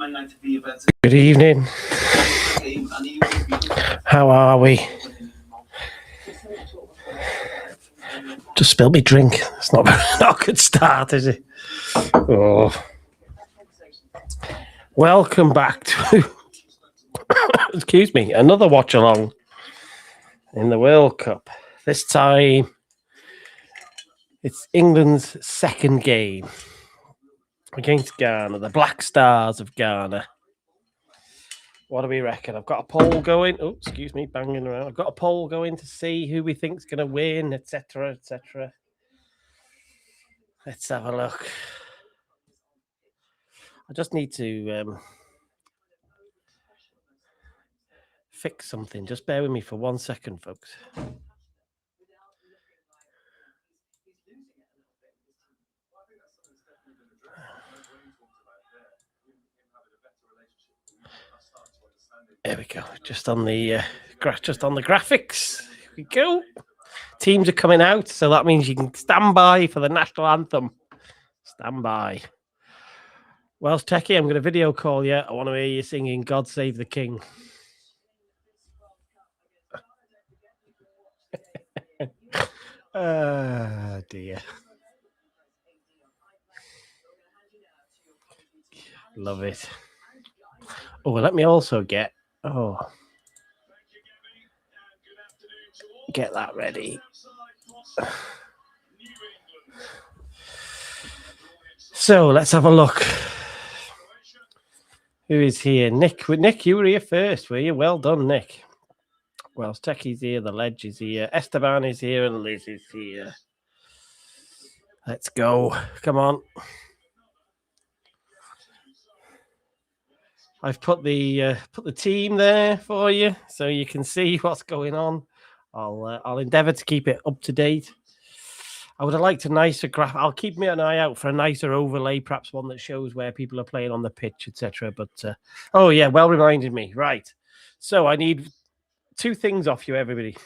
Good evening. How are we? Just spilled me drink. It's not a good start, is it? Oh. Welcome back to excuse me, another watch along in the World Cup. This time it's England's second game against Ghana, the Black Stars of Ghana. What do we reckon? I've got a poll going. Oh, excuse me, banging around. I've got a poll going to see who we think's going to win, etc., etc. Let's have a look. I just need to fix something. Just bear with me for 1 second, folks. There we go. Just on the graphics. Here we go. Teams are coming out, so that means you can stand by for the national anthem. Stand by. Welsh Techie, I'm going to video call you. I want to hear you singing "God Save the King." Dear. Love it. Oh, let me also get that ready. So let's have a look. Who is here? Nick, you were here first, were you? Well done, Nick. Welsh Techie's here, the Ledge is here, Esteban is here, and Liz is here. Let's go. Come on. I've put the team there for you so you can see what's going on. I'll endeavour to keep it up to date. I would have liked a nicer graph. I'll keep me an eye out for a nicer overlay, perhaps one that shows where people are playing on the pitch, etc. But oh yeah, well reminded me. Right. So I need 2 things off you, everybody.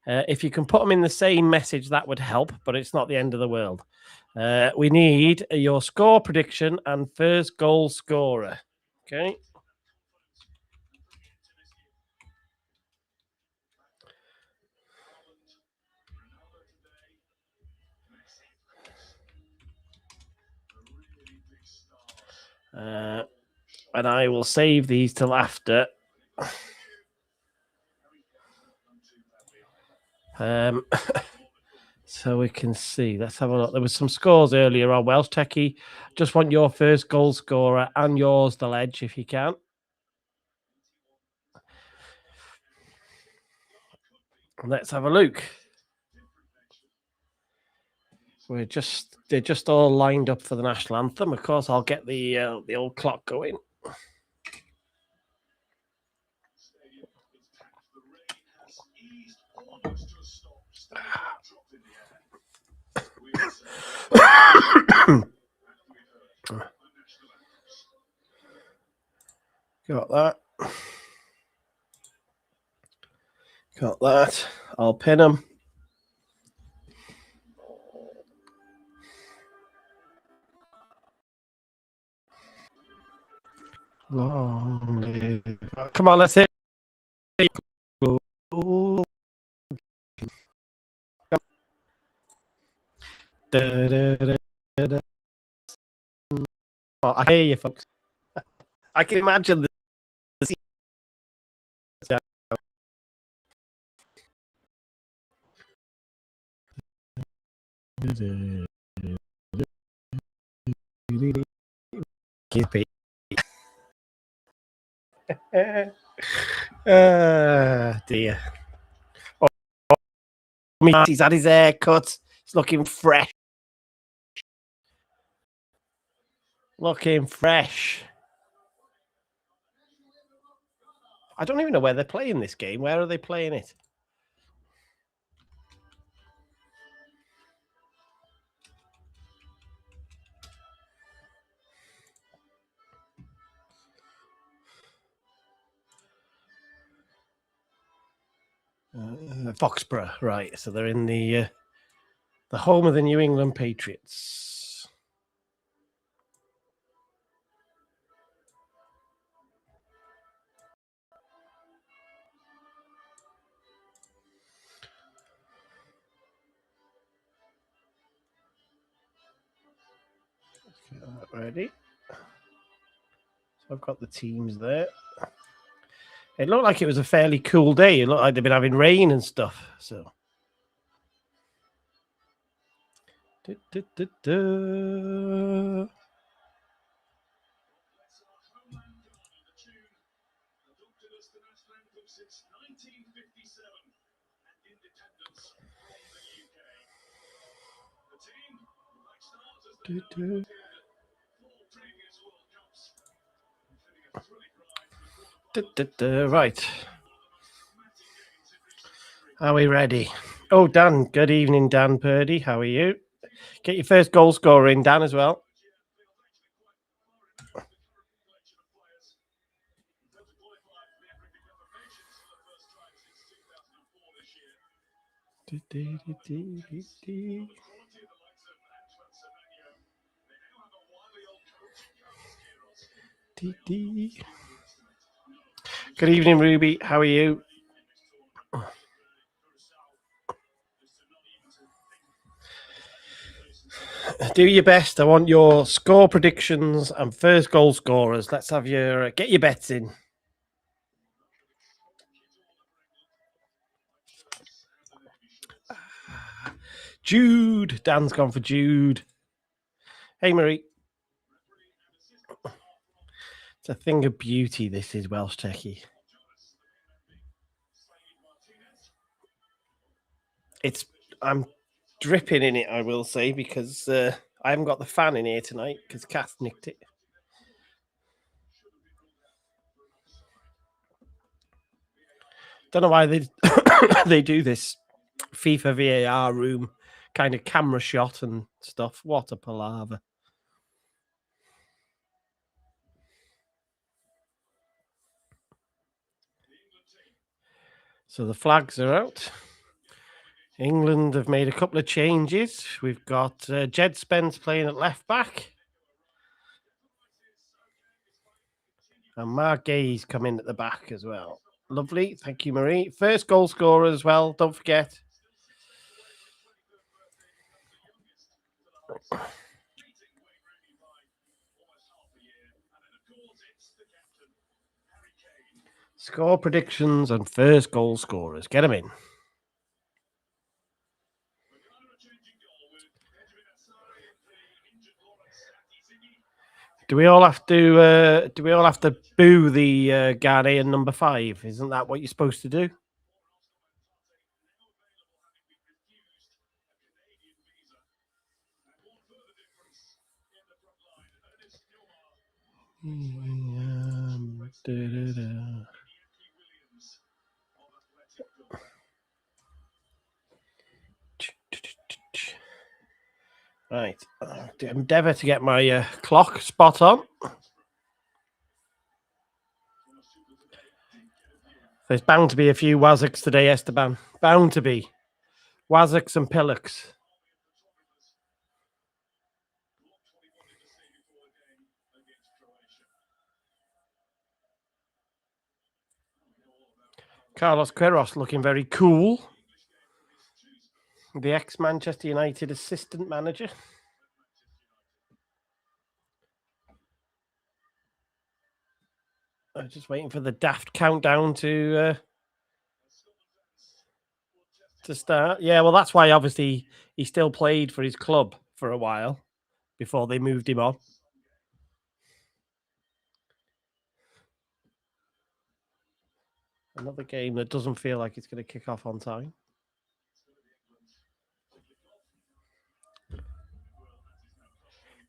If you can put them in the same message, that would help, but it's not the end of the world. We need your score prediction and first goal scorer. Okay. And I will save these till after. So we can see. Let's have a look. There was some scores earlier on. Welsh Techie, just want your first goal scorer and yours, the Ledge, if you can. Let's have a look. They're just all lined up for the national anthem. Of course, I'll get the old clock going. Got that. Got that. I'll pin them. Long live. Come on, let's hit. Oh, I hear you, folks. I can imagine the dear. Oh, he's had his hair cut. He's looking fresh. Looking fresh. I don't even know where they're playing this game. Where are they playing it? Foxborough, right? So they're in the home of the New England Patriots. Ready? So I've got the teams there. It looked like it was a fairly cool day. It looked like they've been having rain and stuff. So. Right. Are we ready? Oh, Dan. Good evening, Dan Purdy. How are you? Get your first goal scorer in, Dan, as well. Good evening, Ruby. How are you? Do your best. I want your score predictions and first goal scorers. Let's have your get your bets in. Jude. Dan's gone for Jude. Hey, Marie. It's a thing of beauty, this is Welsh Techie. I'm dripping in it, I will say, because I haven't got the fan in here tonight because Kath nicked it. Don't know why they do this FIFA VAR room kind of camera shot and stuff. What a palaver. So the flags are out. England have made a couple of changes. We've got Jed Spence playing at left back. And Mark Gay's come in at the back as well. Lovely. Thank you, Marie. First goal scorer as well. Don't forget. Score predictions and first goal scorers. Get them in. Do we all have to boo the Ghanaian number 5? Isn't that what you're supposed to do? Right. Endeavour to get my clock spot on. There's bound to be a few Waziks today, Esteban. Bound to be. Waziks and Pillocks. Carlos Queiroz looking very cool. The ex-Manchester United assistant manager. I'm just waiting for the daft countdown to start. Yeah, well, that's why obviously he still played for his club for a while before they moved him on. Another game that doesn't feel like it's going to kick off on time.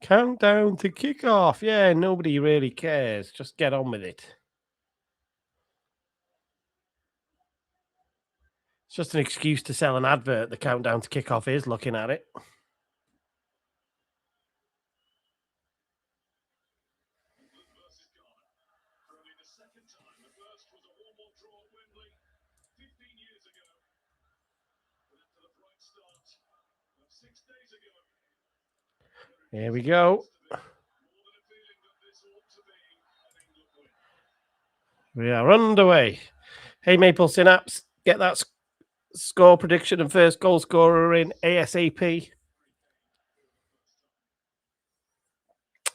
Countdown to kick off. Yeah, nobody really cares. Just get on with it. It's just an excuse to sell an advert. The countdown to kick off is looking at it. Here we go. We are underway. Hey, Maple Synapse, get that score prediction and first goal scorer in ASAP.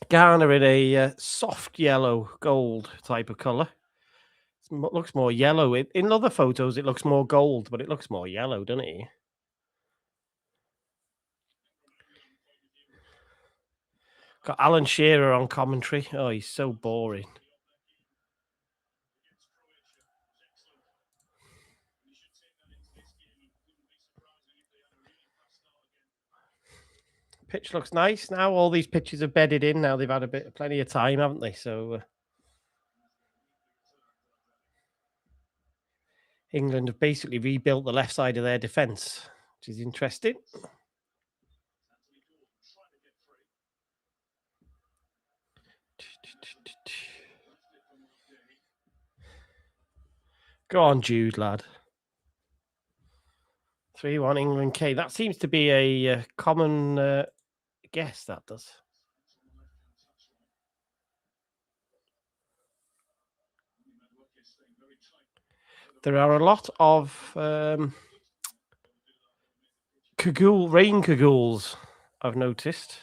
Ghana in a soft yellow gold type of colour. It looks more yellow. In other photos, it looks more gold, but it looks more yellow, doesn't it? Got Alan Shearer on commentary. Oh, he's so boring. Pitch looks nice now. All these pitches are bedded in now. They've had plenty of time, haven't they? So England have basically rebuilt the left side of their defence, which is interesting. Go on, Jude, lad. 3-1 England K. That seems to be a common guess, that does. There are a lot of rain cagoules, I've noticed.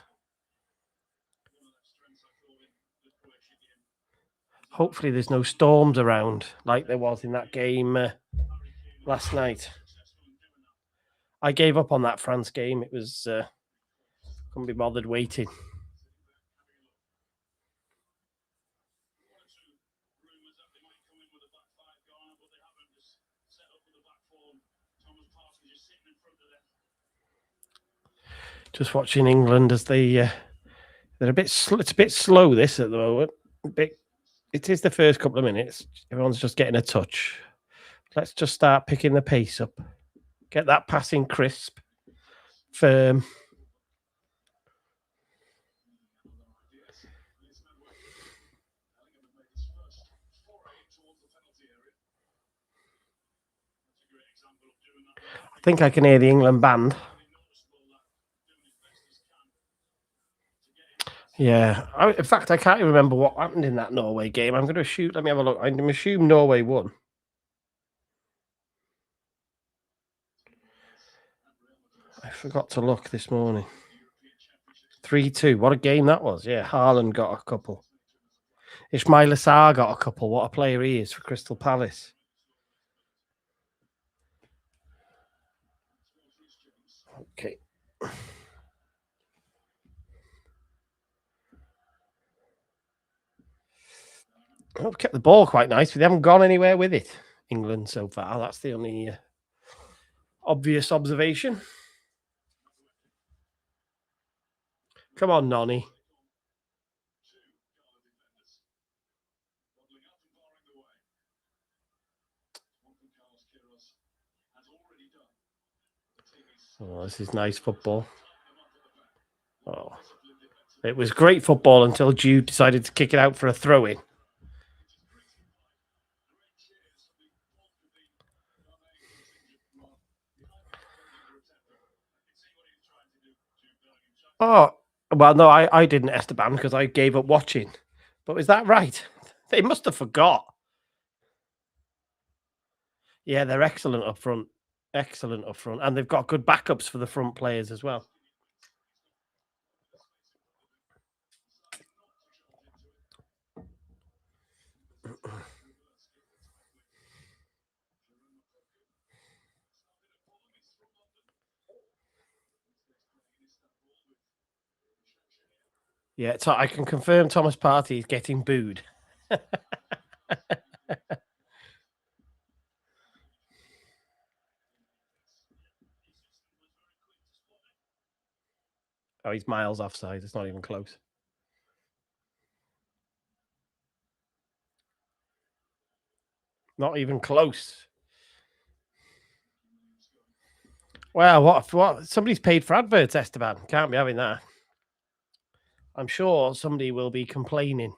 Hopefully there's no storms around like there was in that game last night. I gave up on that France game. It was couldn't be bothered waiting. Just watching England as they're a bit. It's a bit slow this at the moment. It is the first couple of minutes. Everyone's just getting a touch. Let's just start picking the pace up. Get that passing crisp, firm. I think I can hear the England band. Yeah. In fact, I can't even remember what happened in that Norway game. I'm going to assume. Let me have a look. I'm going to assume Norway won. I forgot to look this morning. 3-2. What a game that was. Yeah, Haaland got a couple. Ismail Assar got a couple. What a player he is for Crystal Palace. Okay. I've kept the ball quite nice. They haven't gone anywhere with it, England, so far. That's the only obvious observation. Come on, Nonny. Oh, this is nice football. Oh, it was great football until Jude decided to kick it out for a throw-in. Oh, well, no, I didn't, Esteban, because I gave up watching. But is that right? They must have forgot. Yeah, they're excellent up front. Excellent up front. And they've got good backups for the front players as well. Yeah, so I can confirm Thomas Partey is getting booed. Oh, he's miles offside. It's not even close. Not even close. Well, what? Somebody's paid for adverts, Esteban. Can't be having that. I'm sure somebody will be complaining.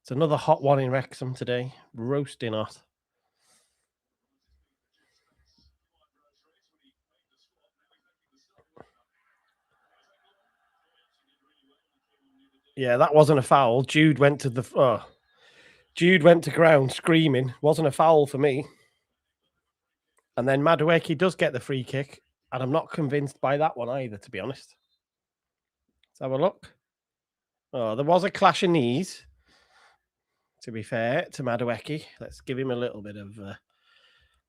It's another hot one in Wrexham today. Roasting hot. Yeah, that wasn't a foul. Jude went to ground screaming. Wasn't a foul for me. And then Madueke does get the free kick, and I'm not convinced by that one either, to be honest. Let's have a look. Oh, there was a clash of knees, to be fair, to Madueke. Let's give him a little bit of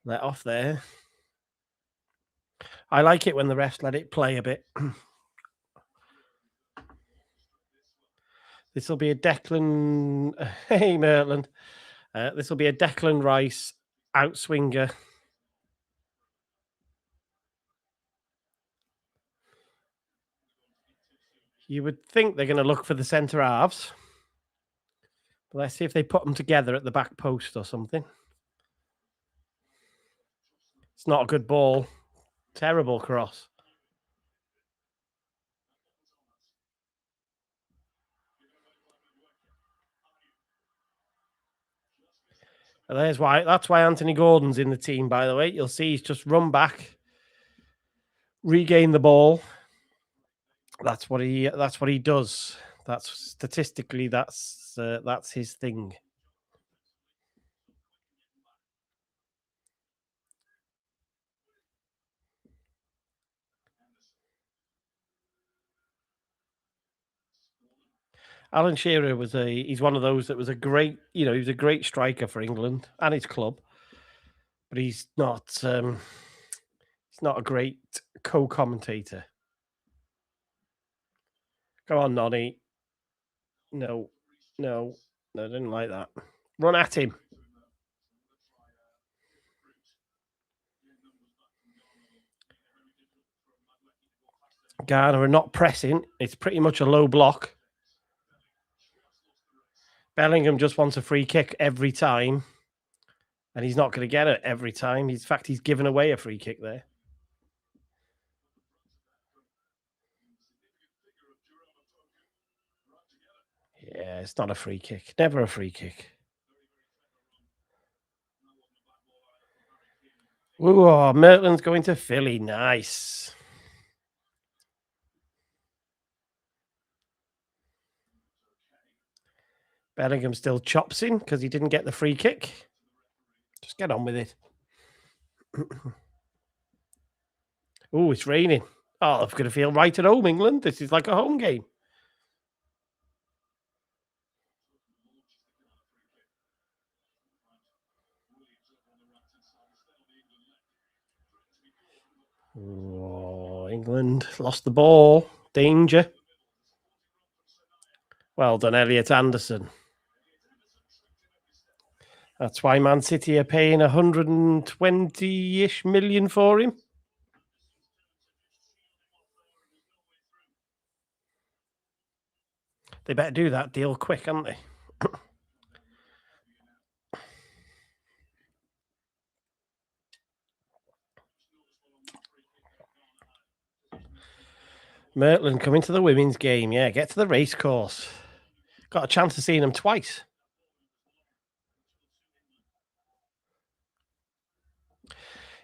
let off there. I like it when the refs let it play a bit. This will be a Declan... Hey, Mertland. This will be a Declan Rice outswinger. You would think they're going to look for the centre halves. But let's see if they put them together at the back post or something. It's not a good ball. Terrible cross. And that's why Anthony Gordon's in the team, by the way. You'll see he's just run back, regain the ball. That's what he does. That's statistically that's his thing. Alan Shearer he's one of those that was a great, he was a great striker for England and his club, but he's not a great co-commentator. Go on, Nonny. No, I didn't like that. Run at him. Ghana are not pressing. It's pretty much a low block. Bellingham just wants a free kick every time, and he's not going to get it every time. In fact, he's given away a free kick there. Yeah, it's not a free kick. Never a free kick. Ooh, Mertland's going to Philly. Nice. Bellingham still chops in because he didn't get the free kick. Just get on with it. Oh, it's raining. Oh, I'm going to feel right at home, England. This is like a home game. Oh, England lost the ball. Danger. Well done, Elliot Anderson. That's why Man City are paying 120-ish million for him. They better do that deal quick, aren't they? Mertland coming to the women's game. Yeah, get to the race course. Got a chance of seeing them twice.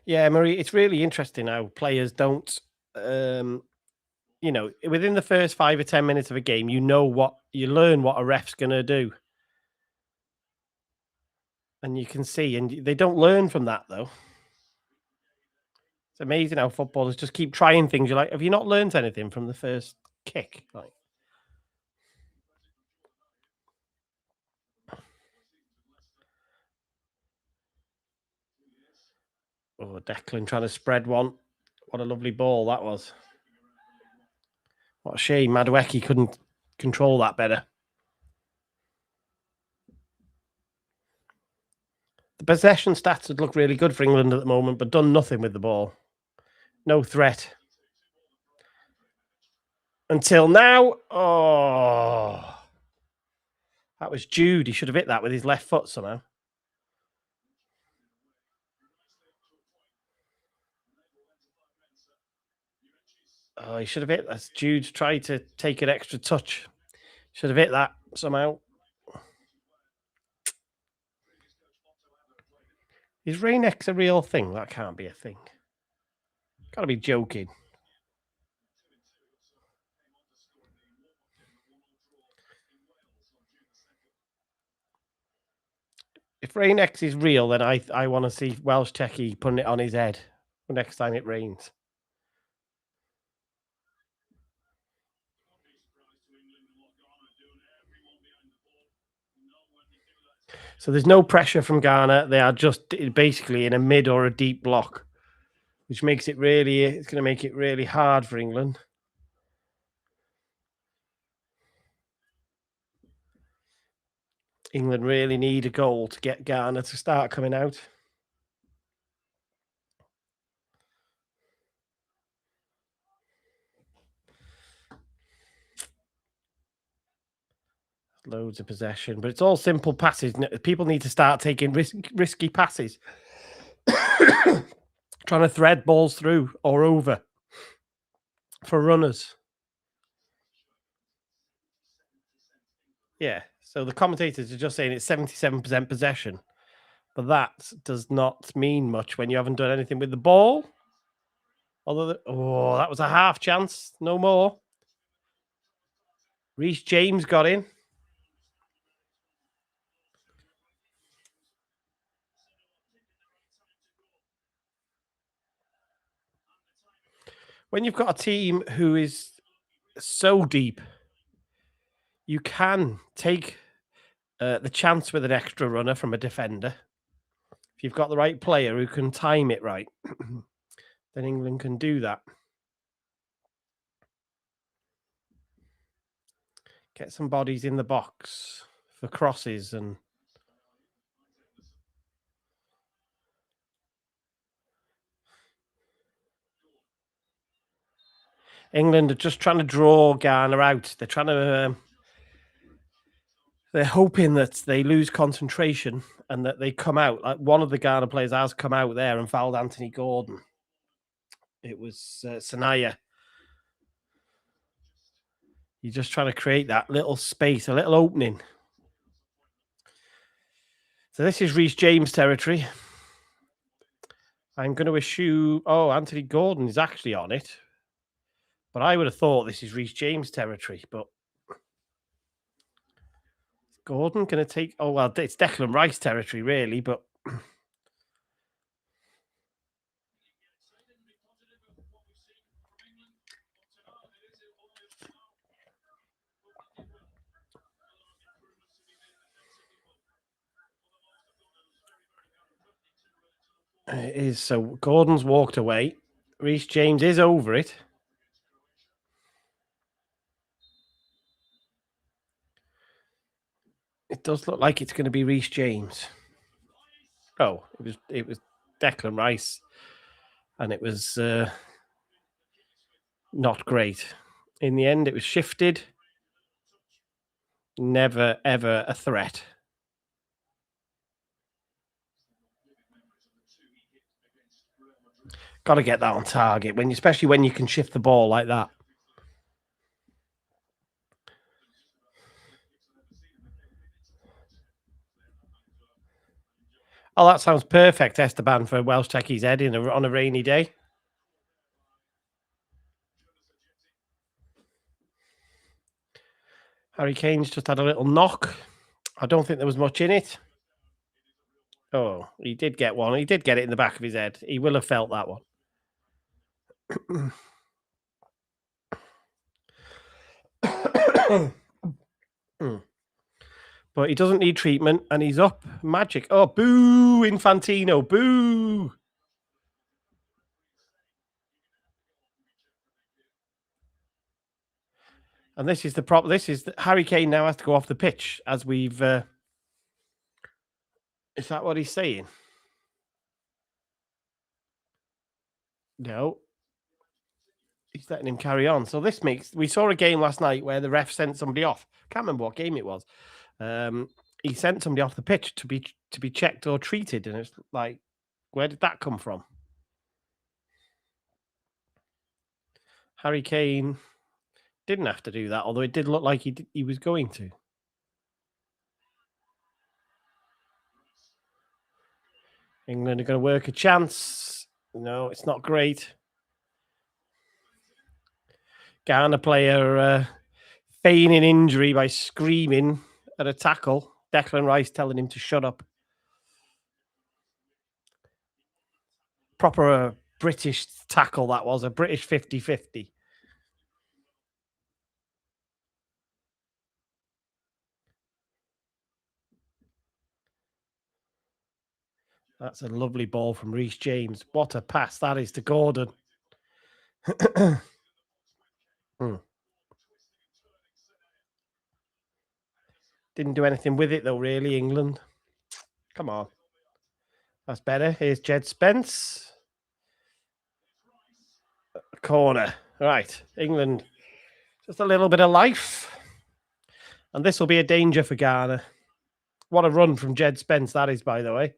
Yeah, Marie, it's really interesting how players don't, within the first 5 or 10 minutes of a game, you learn what a ref's going to do. And you can see, and they don't learn from that, though. It's amazing how footballers just keep trying things. You're like, have you not learned anything from the first kick? Like, oh, Declan trying to spread one. What a lovely ball that was. What a shame Madueke couldn't control that better. The possession stats would look really good for England at the moment, but done nothing with the ball. No threat. Until now. Oh. That was Jude. He should have hit that with his left foot somehow. Oh, he should have hit that. Jude tried to take an extra touch. Should have hit that somehow. Is Rain-X a real thing? That can't be a thing. Gotta be joking. If Rain X is real, then I want to see Welsh Techie putting it on his head next time it rains. So there's no pressure from Ghana. They are just basically in a mid or a deep block, which makes it really, it's going to make it really hard for England. England really need a goal to get Ghana to start coming out. Loads of possession, but it's all simple passes. People need to start taking risky passes. Trying to thread balls through or over for runners. Yeah, so the commentators are just saying it's 77% possession, but that does not mean much when you haven't done anything with the ball. Although, that was a half chance, no more. Reece James got in. When you've got a team who is so deep, you can take the chance with an extra runner from a defender. If you've got the right player who can time it right, then England can do that. Get some bodies in the box for crosses and England are just trying to draw Ghana out. They're trying to. They're hoping that they lose concentration and that they come out. Like one of the Ghana players has come out there and fouled Anthony Gordon. It was Sanaya. You're just trying to create that little space, a little opening. So this is Reece James territory. I'm going to assume. Oh, Anthony Gordon is actually on it. But I would have thought this is Reece James territory. But Gordon going to take. Oh, well, it's Declan Rice territory, really. But it is. So Gordon's walked away. Reece James is over it. It does look like it's going to be Reece James. Oh, it was Declan Rice, and it was not great. In the end, it was shifted. Never ever a threat. Got to get that on target especially when you can shift the ball like that. Oh, that sounds perfect, Esteban, for Welsh Techie's head on a rainy day. Harry Kane's just had a little knock. I don't think there was much in it. Oh, he did get one. He did get it in the back of his head. He will have felt that one. But he doesn't need treatment, and he's up. Magic. Oh, boo, Infantino, boo. And this is the problem. Harry Kane now has to go off the pitch as we've. Is that what he's saying? No. He's letting him carry on. So this makes. We saw a game last night where the ref sent somebody off. Can't remember what game it was. He sent somebody off the pitch to be checked or treated, and it's like, where did that come from? Harry Kane didn't have to do that, although it did look like he was going to. England are going to work a chance. No, it's not great. Ghana player feigning injury by screaming at a tackle. Declan Rice telling him to shut up. proper British tackle that was, a British 50-50. That's a lovely ball from Reece James. What a pass that is to Gordon. Didn't do anything with it, though, really, England. Come on. That's better. Here's Jed Spence. Corner. Right. England. Just a little bit of life. And this will be a danger for Ghana. What a run from Jed Spence that is, by the way.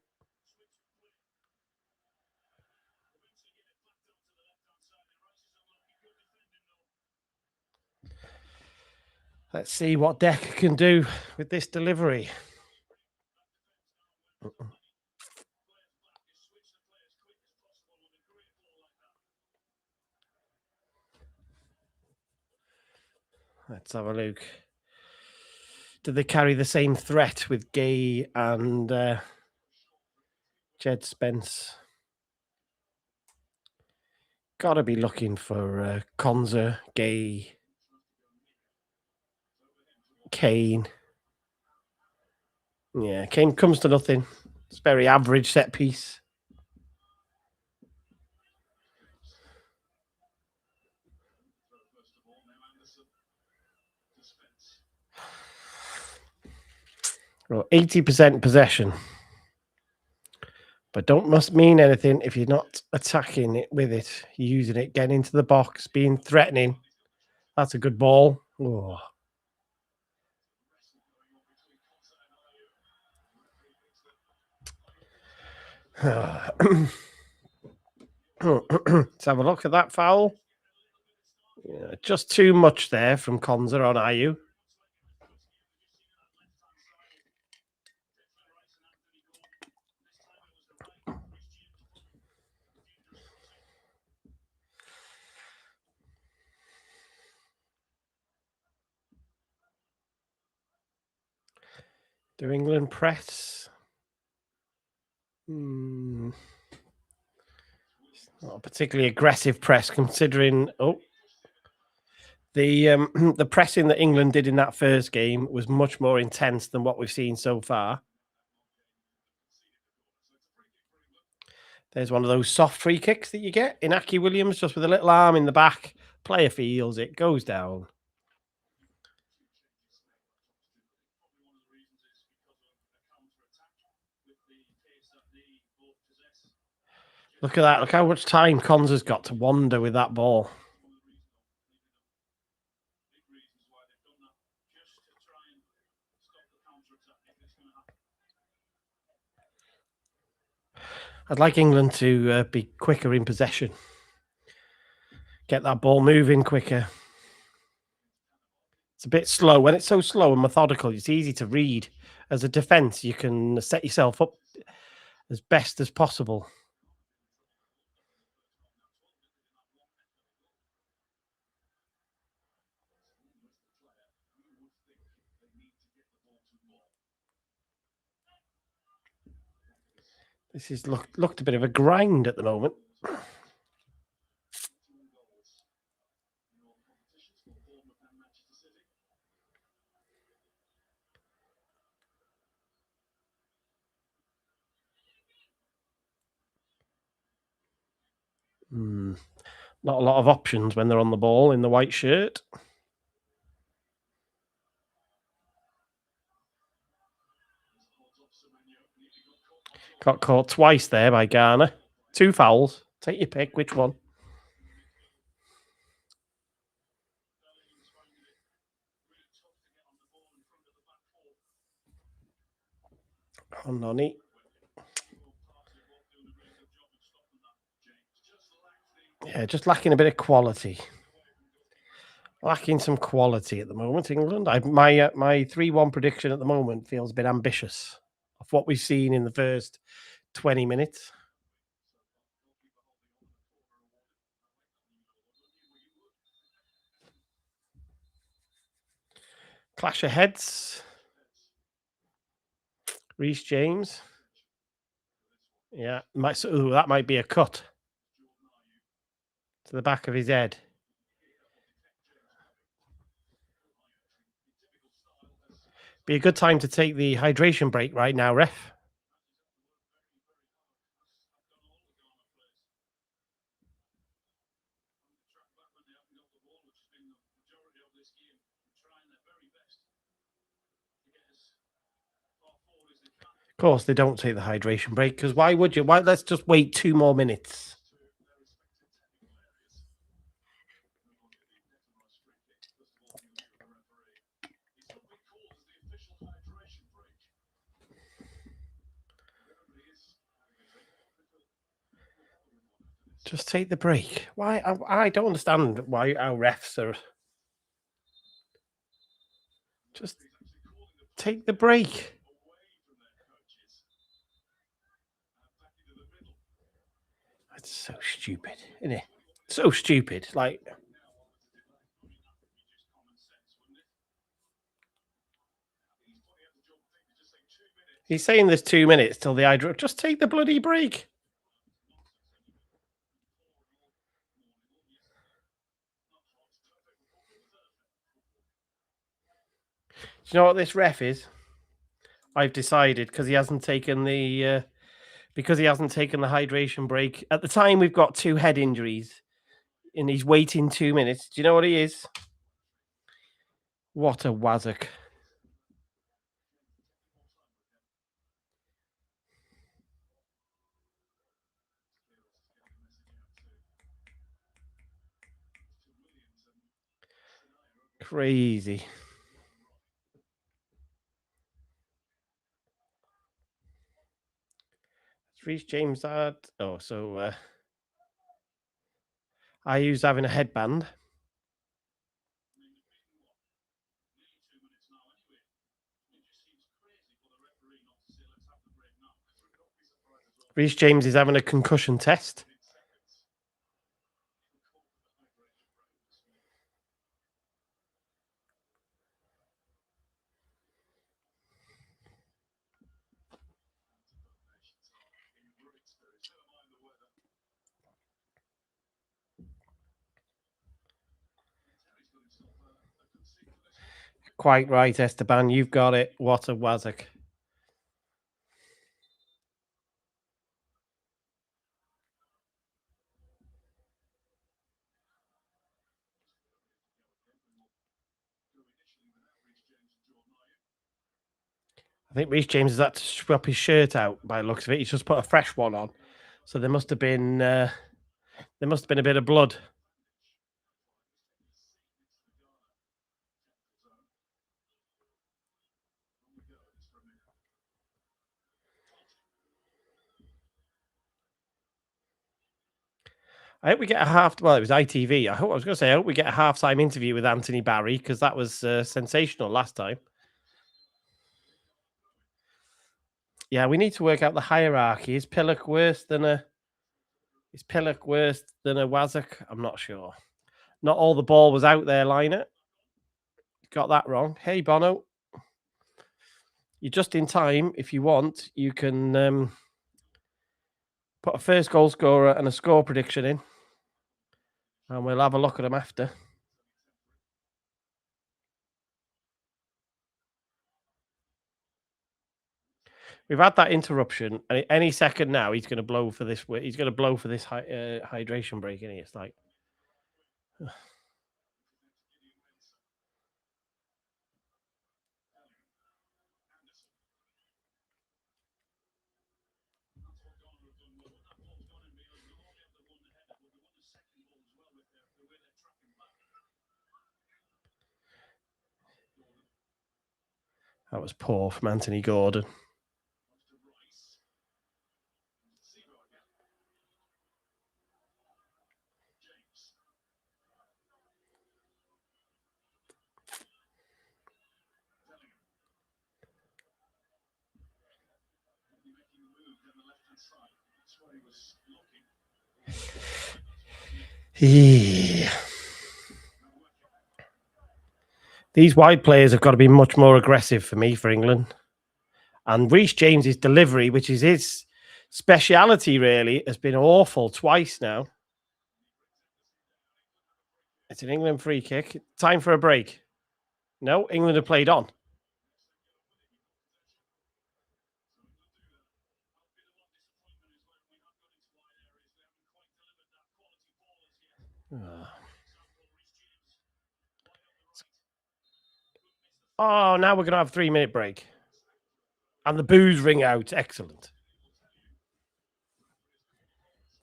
Let's see what Deck can do with this delivery. Let's have a look. Do they carry the same threat with Gay and Jed Spence? Got to be looking for Konza, Gay, Kane. Yeah, Kane comes to nothing. It's very average set piece. Well, 80% possession. But don't must mean anything if you're not attacking it with it, using it, getting into the box, being threatening. That's a good ball. Oh. Let's have a look at that foul. Yeah, just too much there from Konza on Ayew. Do England press? Not a particularly aggressive press, considering the pressing that England did in that first game was much more intense than what we've seen so far. There's one of those soft free kicks that you get. Inaki Williams, just with a little arm in the back. Player feels it, goes down. Look at that. Look how much time Konza's got to wander with that ball. I'd like England to be quicker in possession. Get that ball moving quicker. It's a bit slow. When it's so slow and methodical, it's easy to read. As a defence, you can set yourself up as best as possible. This is looked a bit of a grind at the moment. Not a lot of options when they're on the ball in the white shirt. Got caught twice there by Ghana. 2 fouls. Take your pick. Which one? Oh, Noni. Yeah, just lacking a bit of quality. Lacking some quality at the moment, England. My 3-1 prediction at the moment feels a bit ambitious of what we've seen in the first 20 minutes. Clash of heads. Reece James. Yeah, that might be a cut. to the back of his head. Be a good time to take the hydration break right now, ref. Of course, they don't take the hydration break because why would you? Why? Let's just wait 2 more minutes. Just take the break. Why? I don't understand why our refs are. Just take the break. That's so stupid, isn't it? So stupid. Like, he's saying there's 2 minutes till the hydro. Just take the bloody break. Do you know what this ref is? I've decided because he hasn't taken the hydration break. At the time, we've got 2 head injuries, and he's waiting 2 minutes. Do you know what he is? What a wazzock. Crazy. Reece James had. Oh, so I use having a headband. Reece James is having a concussion test. Quite right, Esteban. You've got it. What a wazzock. I think Reece James has had to swap his shirt out by the looks of it. He's just put a fresh one on. So there must have been a bit of blood. I hope we get a half. Well, it was ITV. I was going to say, I hope we get a halftime interview with Anthony Barry because that was sensational last time. Yeah, we need to work out the hierarchy. Is Pillock worse than a Wazzock? I'm not sure. Not all the ball was out there, Liner. Got that wrong. Hey, Bono. You're just in time. If you want, you can put a first goal scorer and a score prediction in. And we'll have a look at them after. We've had that interruption. And any second now, he's going to blow for this. He's going to blow for this hydration break, isn't he? It's like... That was poor from Anthony Gordon. Yeah. These wide players have got to be much more aggressive for me, for England. And Reece James's delivery, which is his speciality, really, has been awful twice now. It's an England free kick. Time for a break. No, England have played on. Oh, now we're going to have a 3-minute break. And the boos ring out. Excellent.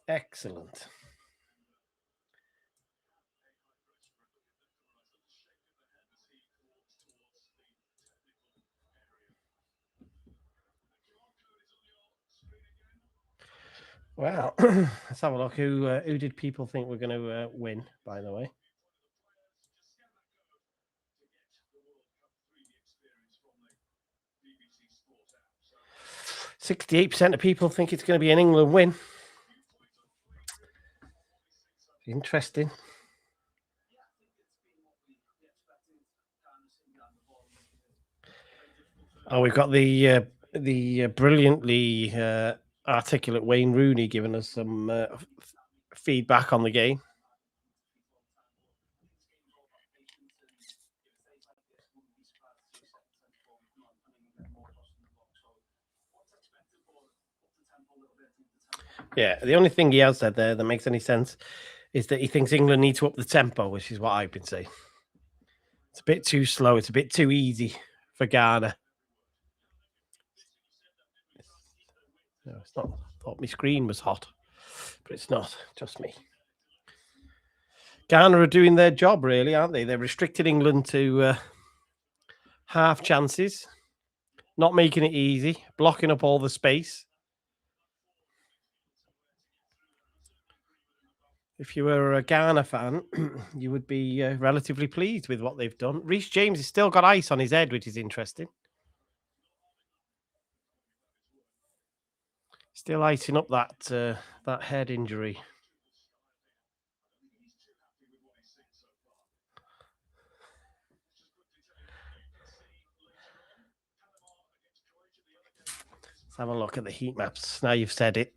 Excellent. Well, let's have a look. Who did people think were going to win, by the way? 68% of people think it's going to be an England win. Interesting. Oh, we've got the brilliantly articulate Wayne Rooney giving us some feedback on the game. Yeah, the only thing he has said there that makes any sense is that he thinks England need to up the tempo, which is what I've been saying. It's a bit too slow. It's a bit too easy for Ghana. No, it's not. I thought my screen was hot, but it's not. Just me. Ghana are doing their job, really, aren't they? They're restricting England to half chances, not making it easy, blocking up all the space. If you were a Ghana fan, you would be relatively pleased with what they've done. Reece James has still got ice on his head, which is interesting. Still icing up that head injury. Let's have a look at the heat maps. Now you've said it.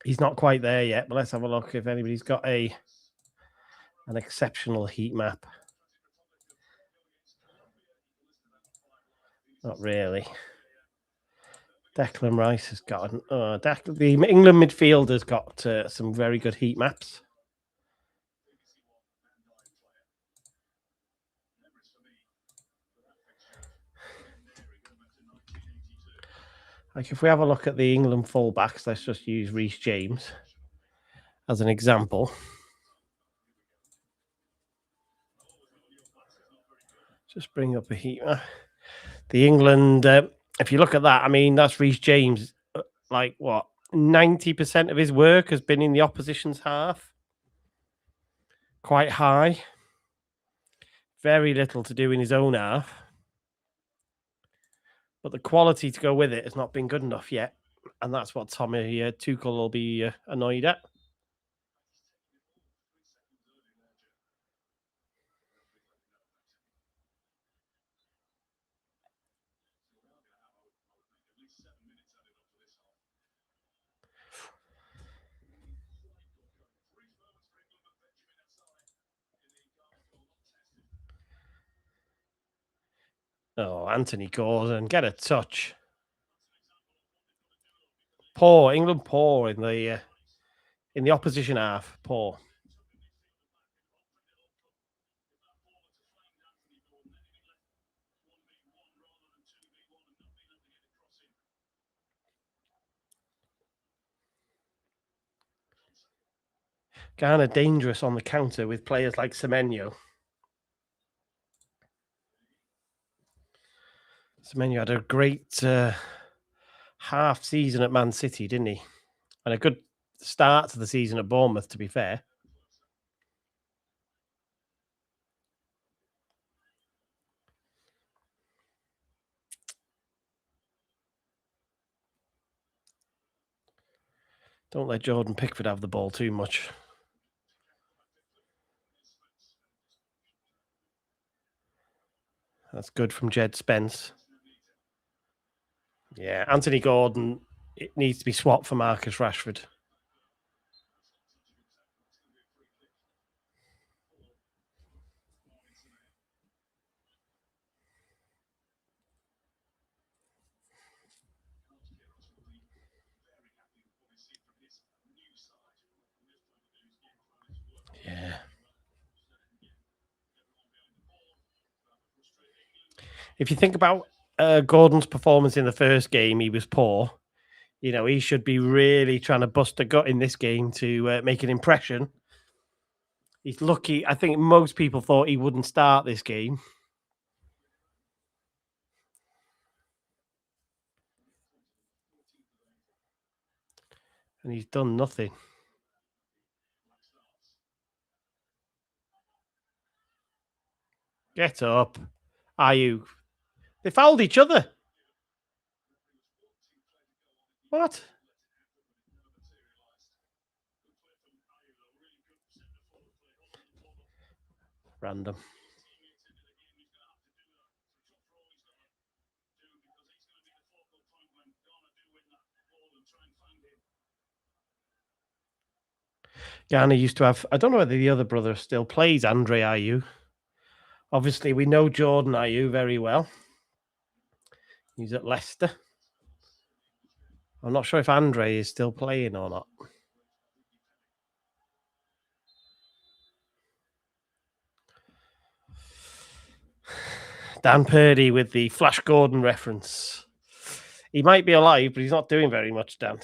He's not quite there yet, but let's have a look if anybody's got an exceptional heat map. Not really. Declan Rice has got the England midfielder's got some very good heat maps. Like if we have a look at the England fullbacks, let's just use Reece James as an example. Just bring up a heat map. The England, if you look at that, I mean, that's Reece James. Like what? 90% of his work has been in the opposition's half. Quite high. Very little to do in his own half. But the quality to go with it has not been good enough yet. And that's what Tommy Tuchel will be annoyed at. Oh, Anthony Gordon, get a touch. Poor England, poor in the opposition half. Poor. Ghana dangerous on the counter with players like Semenyo. Semenyo had a great half season at Man City, didn't he? And a good start to the season at Bournemouth, to be fair. Don't let Jordan Pickford have the ball too much. That's good from Jed Spence. Yeah, Anthony Gordon, it needs to be swapped for Marcus Rashford. If you think about Gordon's performance in the first game, he was poor. You know, he should be really trying to bust a gut in this game to make an impression. He's lucky. I think most people thought he wouldn't start this game. And he's done nothing. Get up. Ayew. They fouled each other. What? Random. Ghana used to have, I don't know whether the other brother still plays Andre Ayew. Obviously, we know Jordan Ayew very well. He's at Leicester. I'm not sure if Andre is still playing or not. Dan Purdy with the Flash Gordon reference. He might be alive, but he's not doing very much, Dan.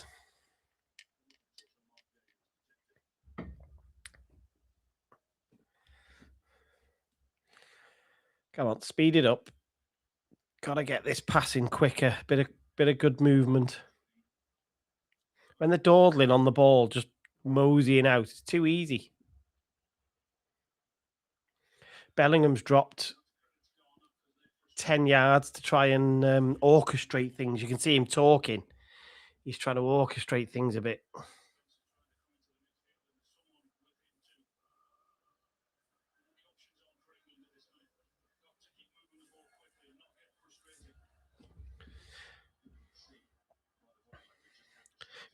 Come on, speed it up. Gotta get this passing quicker. Bit of good movement. When they're dawdling on the ball, just moseying out. It's too easy. Bellingham's dropped 10 yards to try and orchestrate things. You can see him talking. He's trying to orchestrate things a bit.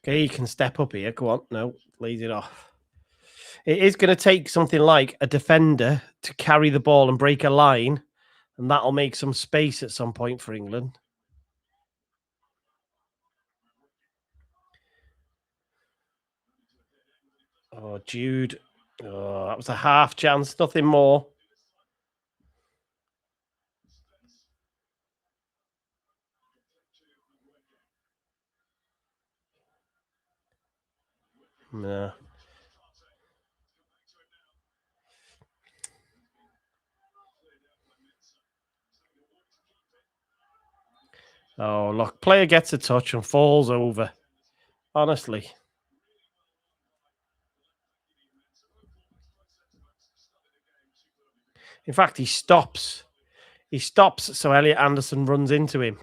Okay, he can step up here. Go on. No, lays it off. It is going to take something like a defender to carry the ball and break a line, and that'll make some space at some point for England. Oh, Jude. Oh, that was a half chance, nothing more. No. Oh, look, player gets a touch and falls over. Honestly. In fact, he stops. He stops so Elliot Anderson runs into him.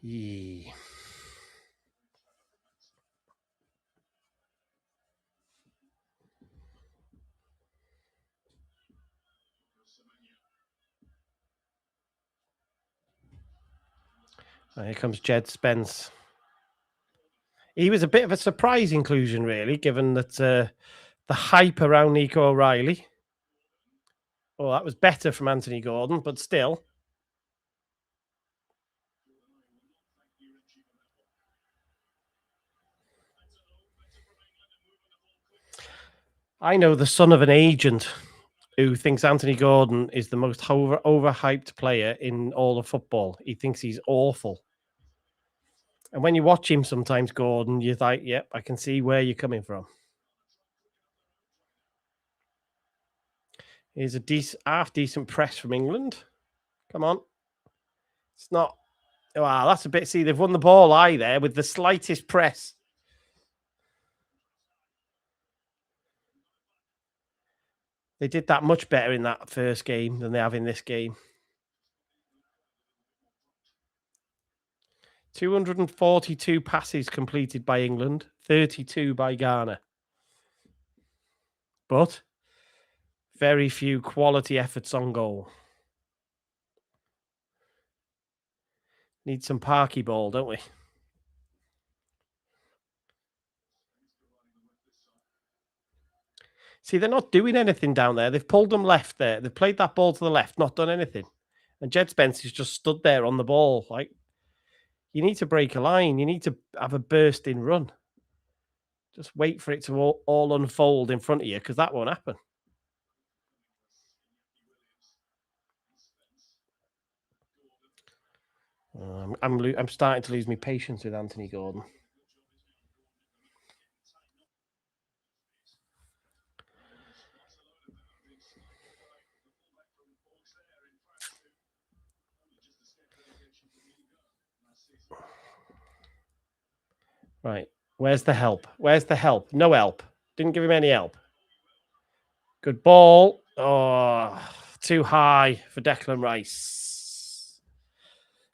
Yeah. Here comes Jed Spence. He was a bit of a surprise inclusion, really, given that the hype around Nico O'Reilly. Oh, that was better from Anthony Gordon, but still. I know the son of an agent who thinks Anthony Gordon is the most overhyped player in all of football. He thinks he's awful. And when you watch him sometimes, Gordon, you're like, yep, I can see where you're coming from. Here's a half-decent press from England. Come on. It's not... Wow, that's a bit... See, they've won the ball high there with the slightest press. They did that much better in that first game than they have in this game. 242 passes completed by England, 32 by Ghana. But very few quality efforts on goal. Need some parky ball, don't we? See, they're not doing anything down there. They've pulled them left there. They've played that ball to the left, not done anything. And Jed Spence has just stood there on the ball. Like, You need to break a line. You need to have a bursting run. Just wait for it to all unfold in front of you, because that won't happen. I'm starting to lose my patience with Anthony Gordon. Right. Where's the help? Where's the help? No help. Didn't give him any help. Good ball. Oh, too high for Declan Rice.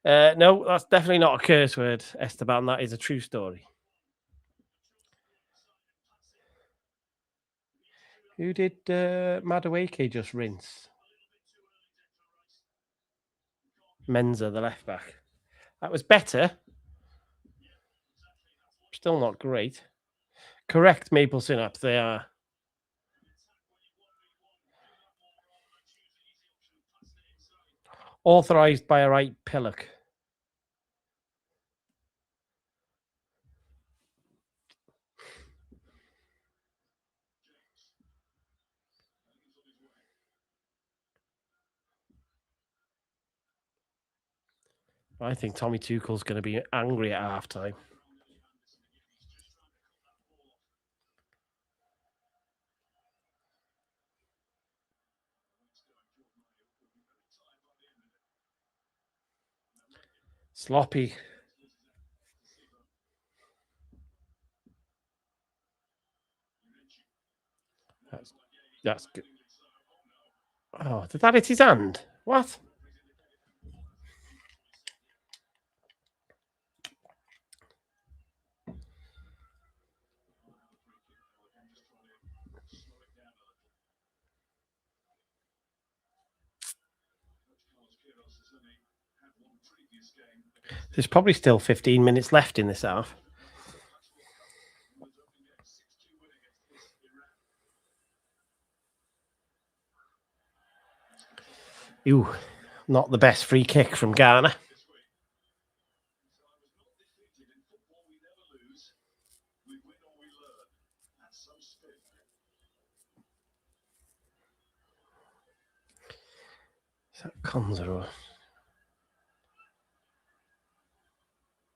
No, that's definitely not a curse word, Esteban. That is a true story. Who did Madueke just rinse? Menza, the left back. That was better. Still not great. Correct, Maple Synap. They are. Authorised by a right pillock. I think Tommy Tuchel's going to be angry at halftime. Sloppy. That's good. Oh, did that hit his hand? What? There's probably still 15 minutes left in this half. Ooh, not the best free kick from Ghana. Is that Konza?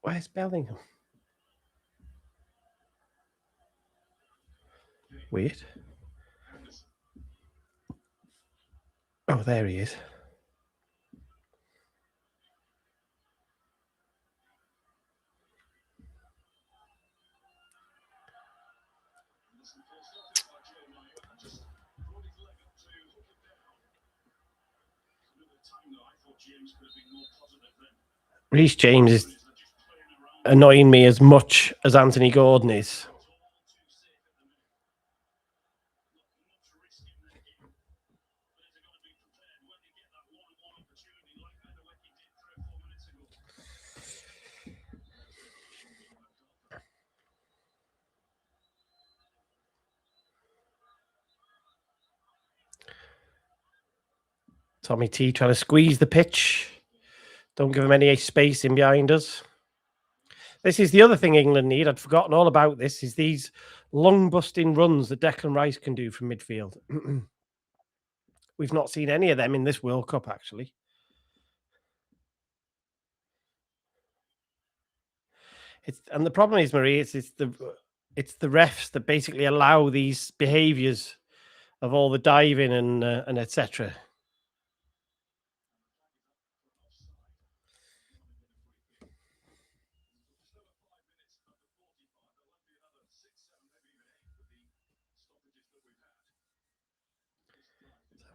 Where's Bellingham? Weird. Oh, there he is. Reece James is annoying me as much as Anthony Gordon is. Tommy T trying to squeeze the pitch. Don't give him any space in behind us. This is the other thing England need. I'd forgotten all about this. Is these long busting runs that Declan Rice can do from midfield. We've not seen any of them in this World Cup, actually. And the problem is, Marie, it's the refs that basically allow these behaviours of all the diving and etc.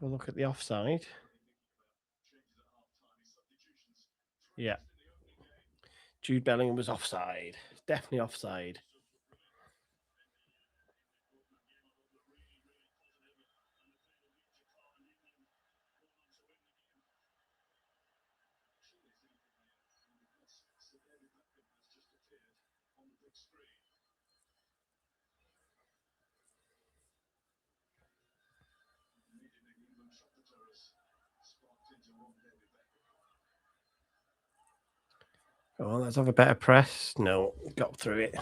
Have a look at the offside. Yeah. Jude Bellingham was offside. Definitely offside. Oh, let's have a better press. No, got through it.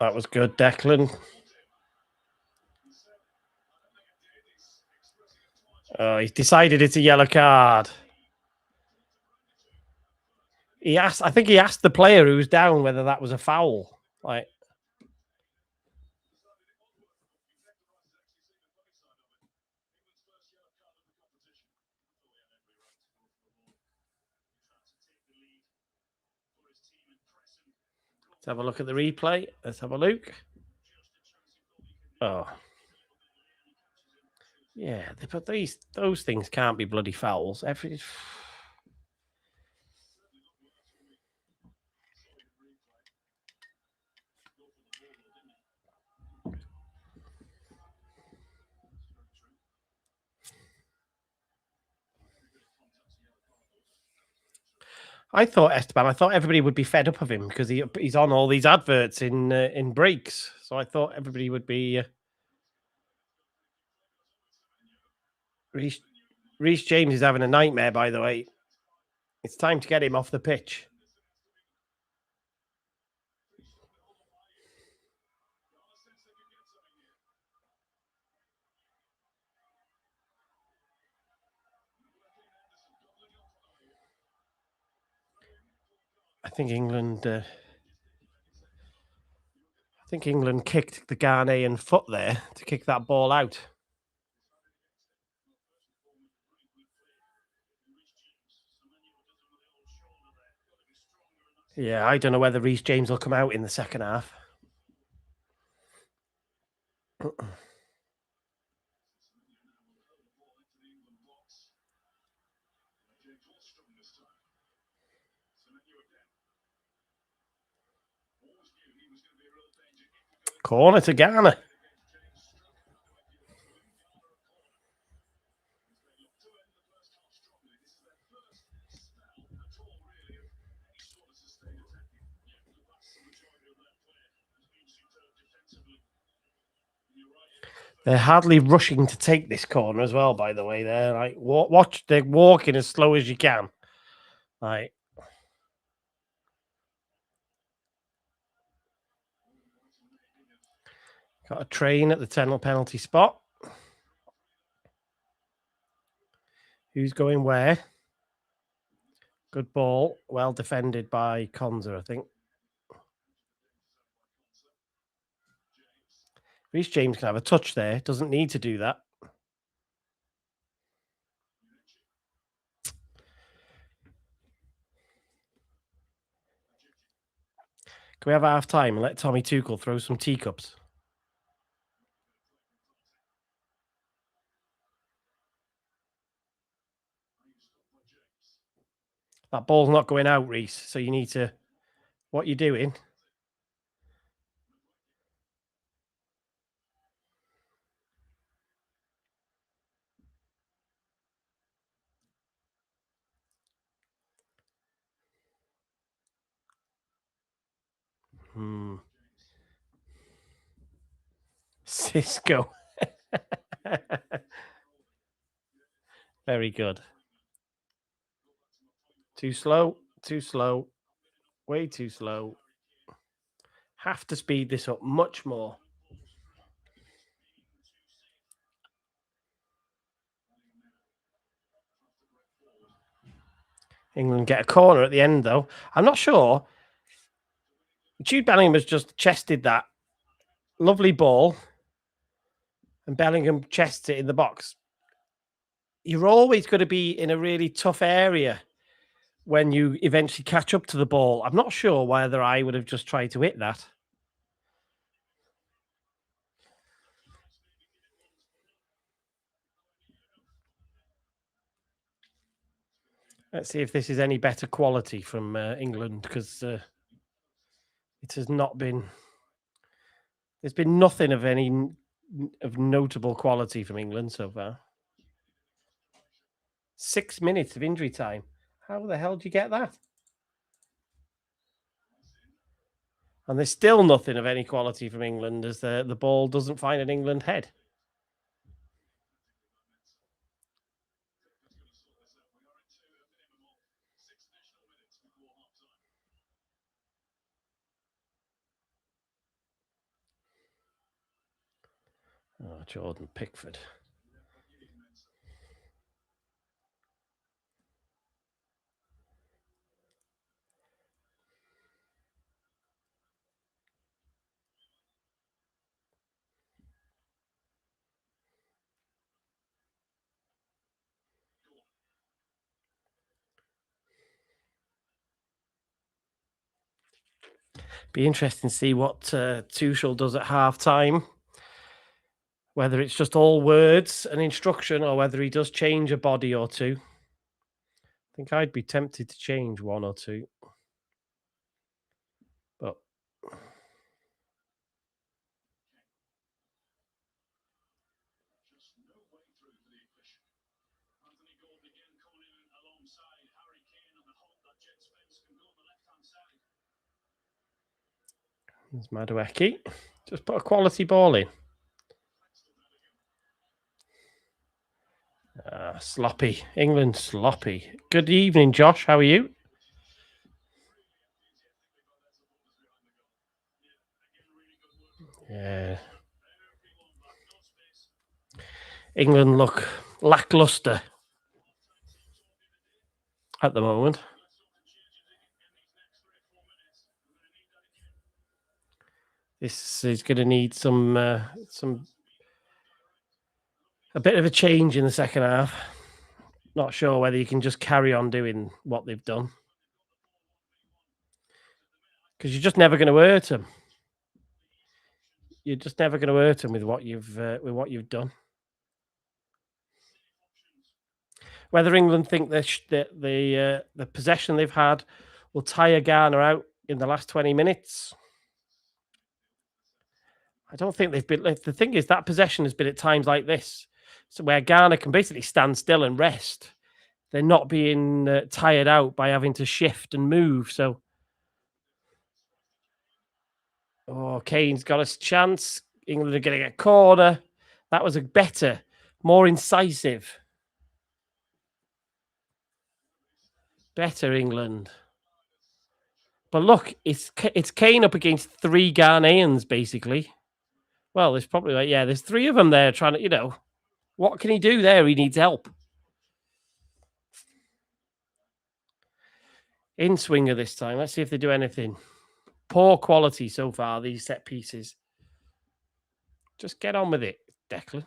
That was good, Declan. Oh, he's decided it's a yellow card. I think he asked the player who was down whether that was a foul. Like, let's have a look at the replay. Let's have a look. Oh, yeah, but those things can't be bloody fouls. I thought everybody would be fed up of him because he's on all these adverts in breaks. So I thought everybody would be. Reece James is having a nightmare, by the way. It's time to get him off the pitch. I think England kicked the Ghanaian foot there to kick that ball out. Yeah, I don't know whether Reece James will come out in the second half. Corner to Ghana. They're hardly rushing to take this corner as well, by the way. They're like, watch, they're walking as slow as you can. Like, got a train at the 10 penalty spot. Who's going where? Good ball. Well defended by Konza, I think. Reece James can have a touch there. Doesn't need to do that. Can we have half time and let Tommy Tuchel throw some teacups? That ball's not going out, Reece. So you need to. What you doing? Cisco. Very good. Too slow. Too slow. Way too slow. Have to speed this up much more. England get a corner at the end, though. I'm not sure. Jude Bellingham has just chested that lovely ball, and Bellingham chests it in the box. You're always going to be in a really tough area when you eventually catch up to the ball. I'm not sure whether I would have just tried to hit that. Let's see if this is any better quality from England, because it has not been. There's been nothing of any of notable quality from England so far. 6 minutes of injury time. How the hell do you get that? And there's still nothing of any quality from England as the ball doesn't find an England head. Oh, Jordan Pickford. Be interesting to see what Tuchel does at half time. Whether it's just all words and instruction or whether he does change a body or two. I think I'd be tempted to change one or two. But there's Madueke. Just put a quality ball in. Sloppy. England sloppy. Good evening, Josh. How are you? Yeah. England look lackluster at the moment. This is going to need a bit of a change in the second half. Not sure whether you can just carry on doing what they've done because you're just never going to hurt them. You're just never going to hurt them with what you've done. Whether England think that the possession they've had will tire Ghana out in the last 20 minutes. I don't think they've been. The thing is, that possession has been at times like this, so where Ghana can basically stand still and rest. They're not being tired out by having to shift and move. So, Kane's got a chance. England are getting a corner. That was a better, more incisive, better England. But look, it's Kane up against three Ghanaians, basically. Well, there's probably there's three of them there trying to, what can he do there? He needs help. In swinger this time. Let's see if they do anything. Poor quality so far, these set pieces. Just get on with it, Declan.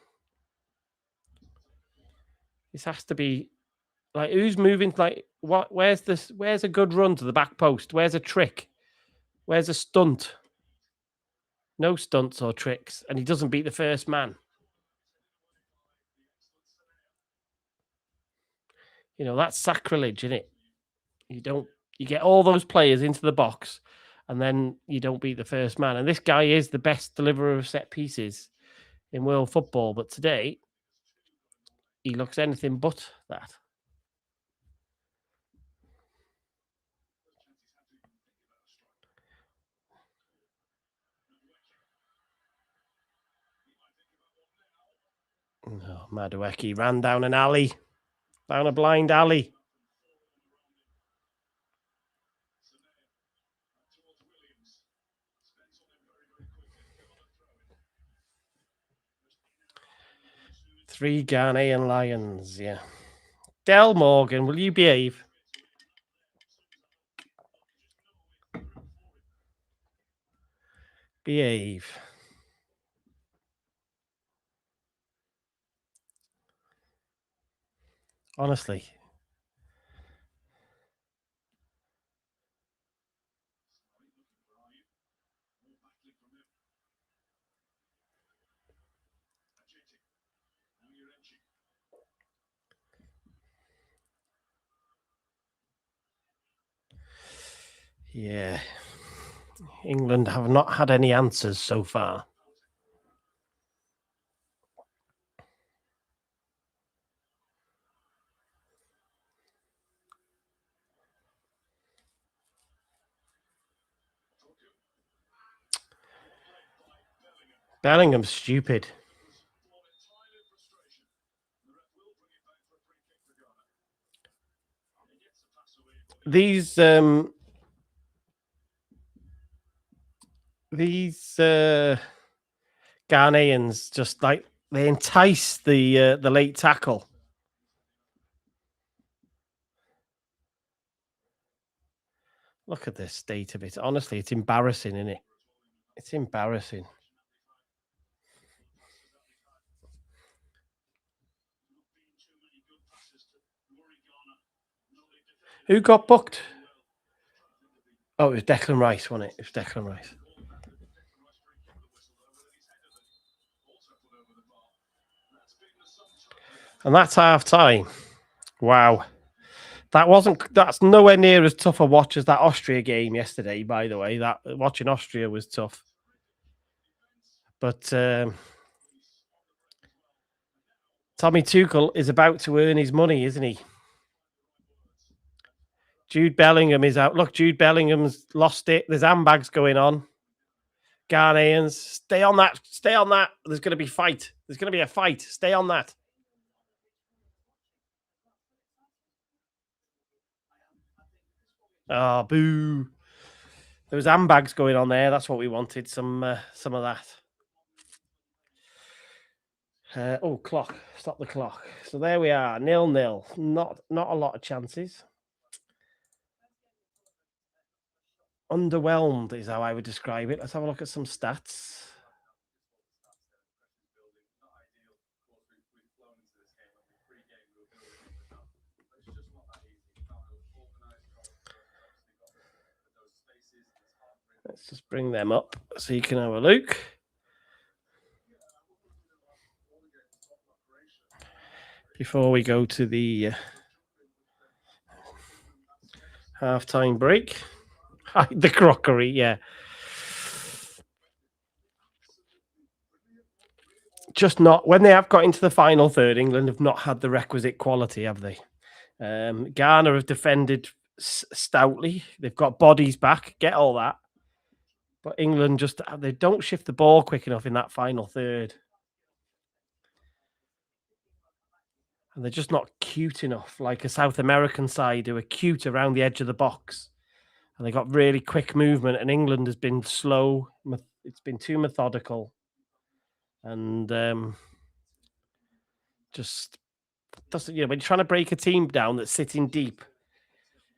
This has to be like who's moving what where's a good run to the back post? Where's a trick? Where's a stunt? No stunts or tricks, and he doesn't beat the first man. That's sacrilege, isn't it? You get all those players into the box and then you don't beat the first man. And this guy is the best deliverer of set pieces in world football, but today he looks anything but that. Oh, Madueke ran down an alley, down a blind alley. Three Ghanaian Lions, yeah. Del Morgan, will you behave? Behave. Honestly. Yeah. England have not had any answers so far. Bellingham's stupid. These Ghanaians just like they entice the late tackle. Look at this state of it. Honestly, it's embarrassing, isn't it? It's embarrassing. Who got booked? Oh, it was Declan Rice, wasn't it? It was Declan Rice. And that's half time. Wow. That's nowhere near as tough a watch as that Austria game yesterday, by the way. That watching Austria was tough. But Tommy Tuchel is about to earn his money, isn't he? Jude Bellingham is out. Look, Jude Bellingham's lost it. There's handbags going on. Ghanaians, stay on that. Stay on that. There's going to be fight. There's going to be a fight. Stay on that. Oh, boo. There was handbags going on there. That's what we wanted. Some of that. Clock. Stop the clock. So there we are. 0-0. Not a lot of chances. Underwhelmed is how I would describe it. Let's have a look at some stats. Let's just bring them up so you can have a look. Before we go to the half-time break. Hide the crockery, yeah. Just not when they have got into the final third. England have not had the requisite quality, have they? Ghana have defended stoutly. They've got bodies back. Get all that, but England just they don't shift the ball quick enough in that final third, and they're just not cute enough. Like a South American side who are cute around the edge of the box, and they got really quick movement. And England has been slow. It's been too methodical, and just doesn't. When you're trying to break a team down that's sitting deep,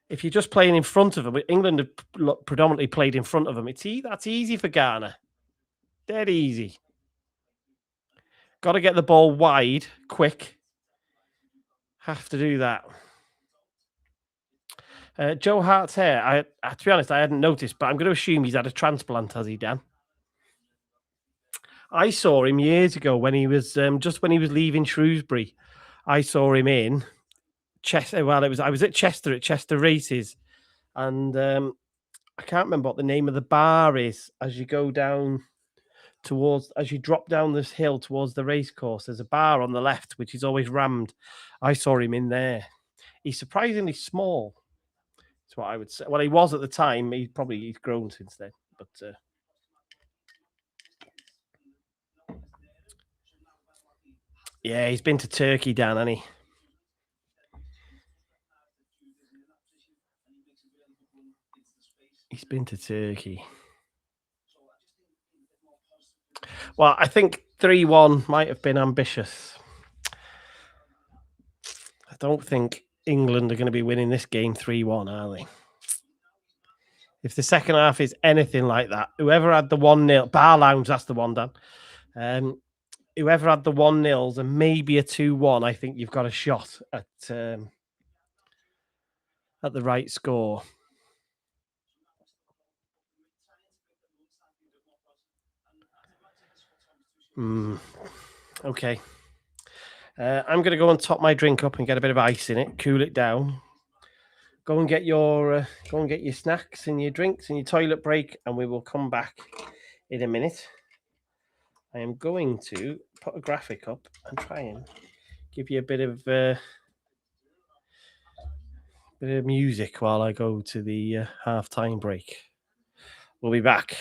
if you're just playing in front of them, England have predominantly played in front of them. That's easy for Ghana. Dead easy. Got to get the ball wide, quick. Have to do that. Joe Hart's hair. To be honest, I hadn't noticed, but I'm going to assume he's had a transplant, has he, Dan? I saw him years ago when he was just when he was leaving Shrewsbury. I saw him in Chester. Well, I was at Chester races, and I can't remember what the name of the bar is as you go down as you drop down this hill towards the race course. There's a bar on the left which is always rammed. I saw him in there. He's surprisingly small. That's what I would say. Well, he was at the time. He's grown since then. But yeah, he's been to Turkey, Dan, hasn't he? He's been to Turkey. Well, I think 3-1 might have been ambitious. I don't think England are going to be winning this game 3-1, are they? If the second half is anything like that, whoever had the 1-0, Bar Lounge, that's the one, Dan. Whoever had the 1-0s and maybe a 2-1, I think you've got a shot at the right score. Okay. I'm going to go and top my drink up and get a bit of ice in it, cool it down. Go and get your snacks and your drinks and your toilet break, and we will come back in a minute. I am going to put a graphic up and try and give you a bit of music while I go to the half-time break. We'll be back.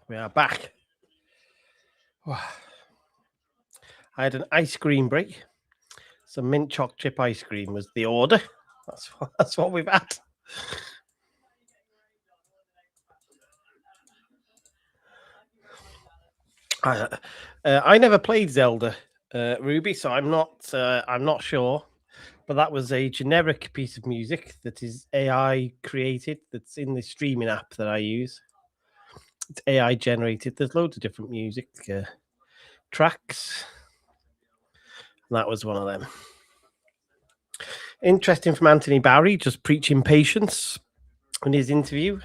We are back. I had an ice cream break. Some mint choc chip ice cream was the order. That's what we've had. I never played Zelda, Ruby, so I'm not sure. But that was a generic piece of music that is AI created. That's in the streaming app that I use. It's AI generated. There's loads of different music tracks. And that was one of them. Interesting from Anthony Barry, just preaching patience in his interview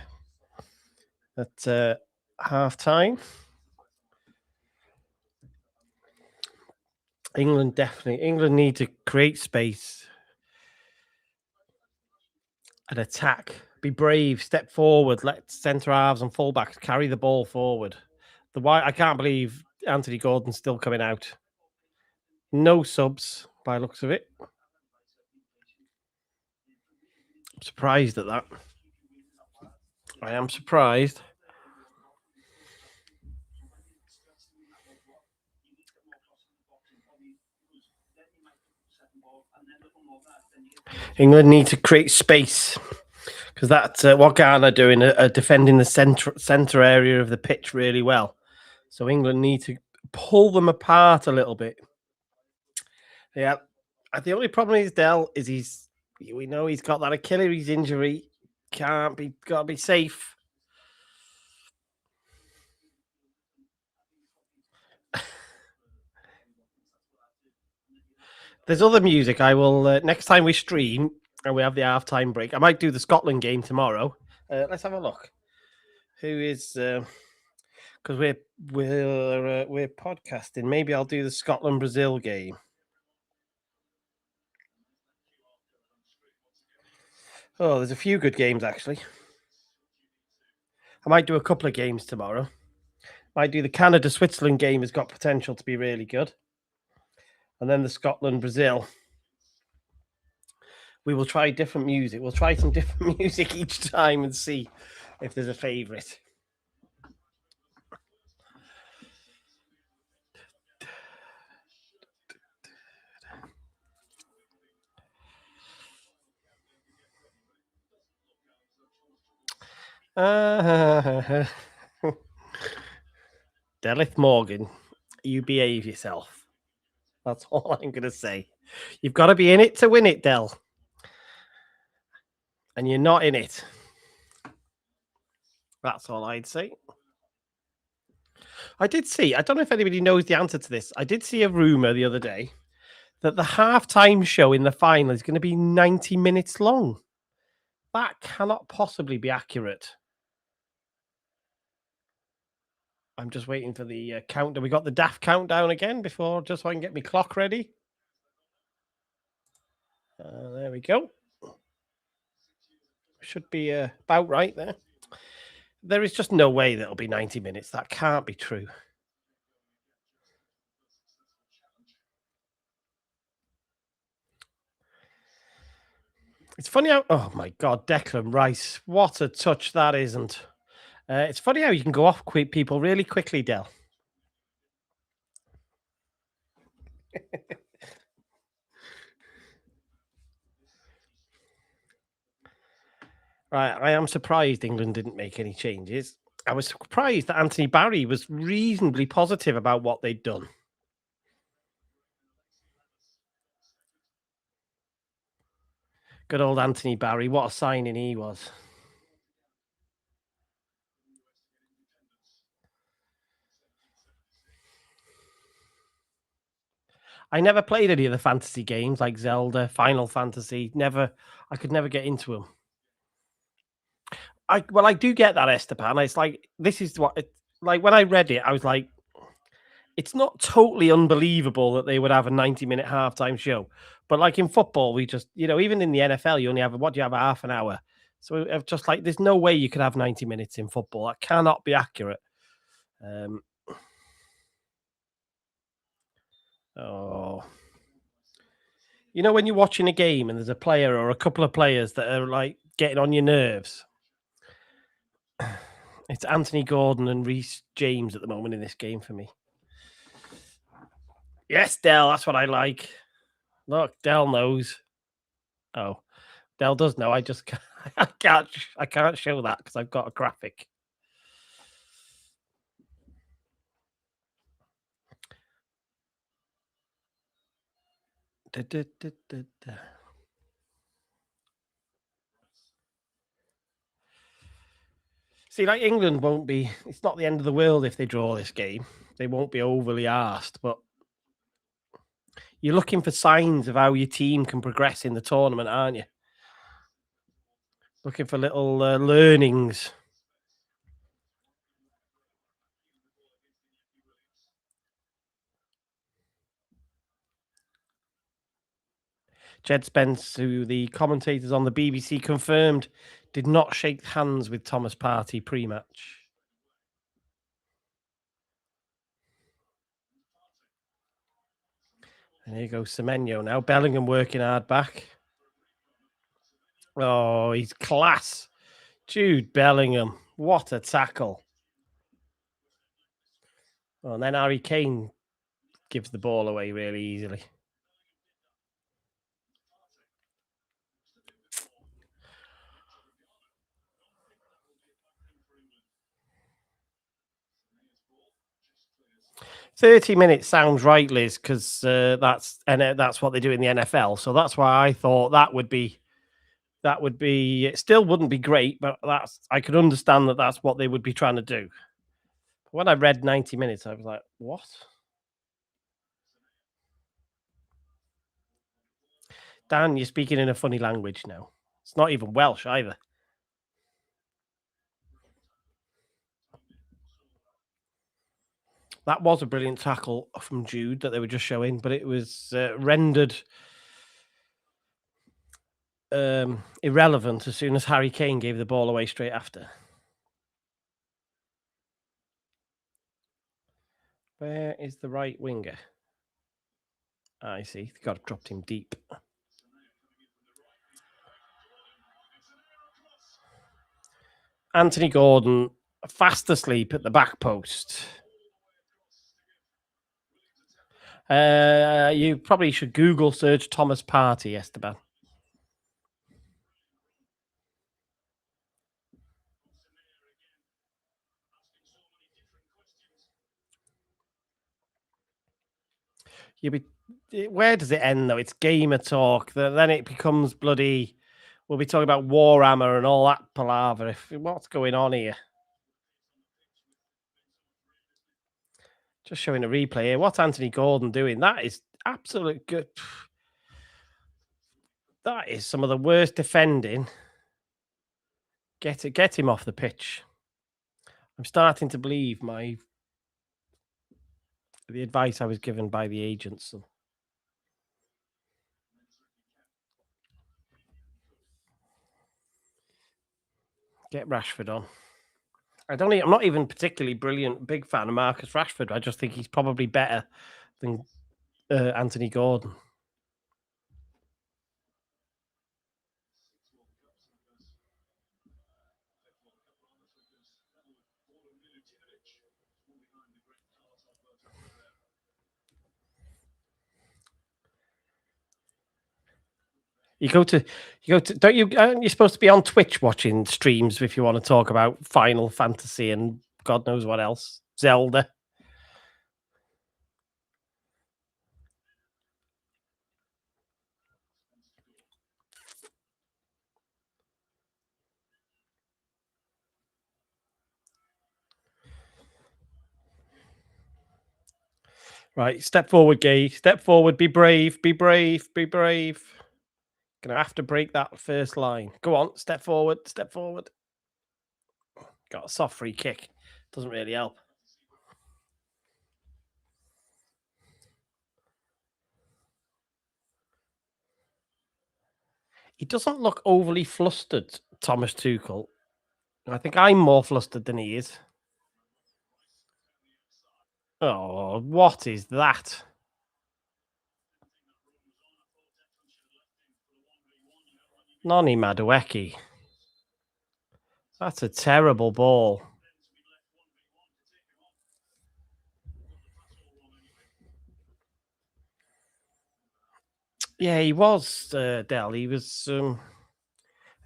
at half time. England need to create space and attack. Be brave, step forward, let centre halves and fullbacks carry the ball forward. I can't believe Anthony Gordon's still coming out. No subs by looks of it. I'm surprised at that. I am surprised. England need to create space because that's what Ghana are doing, defending the centre area of the pitch really well. So England need to pull them apart a little bit. Yeah, the only problem is Dell is we know he's got that Achilles injury. Got to be safe. There's other music. I will next time we stream and we have the halftime break. I might do the Scotland game tomorrow. Let's have a look. Who is? Because we're podcasting. Maybe I'll do the Scotland Brazil game. Oh, there's a few good games actually. I might do a couple of games tomorrow. Might do the Canada Switzerland game. Has got potential to be really good, and then the Scotland Brazil. We will try different music. We'll try some different music each time and see if there's a favourite. Delith Morgan, you behave yourself. That's all I'm going to say. You've got to be in it to win it, Del. And you're not in it. That's all I'd say. I did see, I don't know if anybody knows the answer to this. I did see a rumor the other day that the halftime show in the final is going to be 90 minutes long. That cannot possibly be accurate. I'm just waiting for the countdown. We got the daft countdown again before, just so I can get my clock ready. There we go. Should be about right there. There is just no way that'll be 90 minutes. That can't be true. It's funny how, oh my God, Declan Rice. What a touch that isn't. It's funny how you can go off people really quickly, Del. Right, I am surprised England didn't make any changes. I was surprised that Anthony Barry was reasonably positive about what they'd done. Good old Anthony Barry. What a signing he was. I never played any of the fantasy games like Zelda, Final Fantasy. I could never get into them. I do get that, Esteban. It's like this is like when I read it, I was like, it's not totally unbelievable that they would have a 90-minute halftime show. But like in football, we just, even in the NFL, you only have what do you have, a half an hour. So it's just like there's no way you could have 90 minutes in football. That cannot be accurate. When you're watching a game and there's a player or a couple of players that are like getting on your nerves. It's Anthony Gordon and Reece James at the moment in this game for me. Yes, Dell, that's what I like. Look, Dell knows. Oh, Dell does know. I just I can't show that because I've got a graphic. Da, da, da, da, da. See, like England won't be. It's not the end of the world if they draw this game. They won't be overly arsed, but you're looking for signs of how your team can progress in the tournament, aren't you? Looking for little learnings. Jed Spence, who the commentators on the BBC confirmed, did not shake hands with Thomas Partey pre-match. And there you go, Semenyo now. Bellingham working hard back. Oh, he's class. Jude Bellingham. What a tackle. Oh, and then Harry Kane gives the ball away really easily. "30 minutes sounds right, Liz, because that's what they do in the NFL. So that's why I thought that would be. It still wouldn't be great, but I could understand that that's what they would be trying to do. When I read 90 minutes, I was like, what? Dan, you're speaking in a funny language now. It's not even Welsh either. That was a brilliant tackle from Jude that they were just showing, but it was rendered irrelevant as soon as Harry Kane gave the ball away straight after. Where is the right winger? I see. They got dropped him deep. Anthony Gordon fast asleep at the back post. You probably should Google search Thomas Partey, Esteban. Where does it end though? It's gamer talk. Then it becomes bloody. We'll be talking about Warhammer and all that palaver. What's going on here? Just showing a replay here. What's Anthony Gordon doing? That is absolute good. That is some of the worst defending. Get him off the pitch. I'm starting to believe the advice I was given by the agents. Get Rashford on. I'm not even particularly big fan of Marcus Rashford. I just think he's probably better than Anthony Gordon. Don't you? Aren't you supposed to be on Twitch watching streams if you want to talk about Final Fantasy and God knows what else? Zelda. Right, step forward, Gay. Step forward. Be brave. Be brave. Be brave. Gonna have to break that first line. Go on, step forward. Step forward. Got a soft free kick. Doesn't really help. He doesn't look overly flustered, Thomas Tuchel. I think I'm more flustered than he is. Oh, what is that? Noni Madueke. That's a terrible ball. Yeah, he was, Dell. He was, and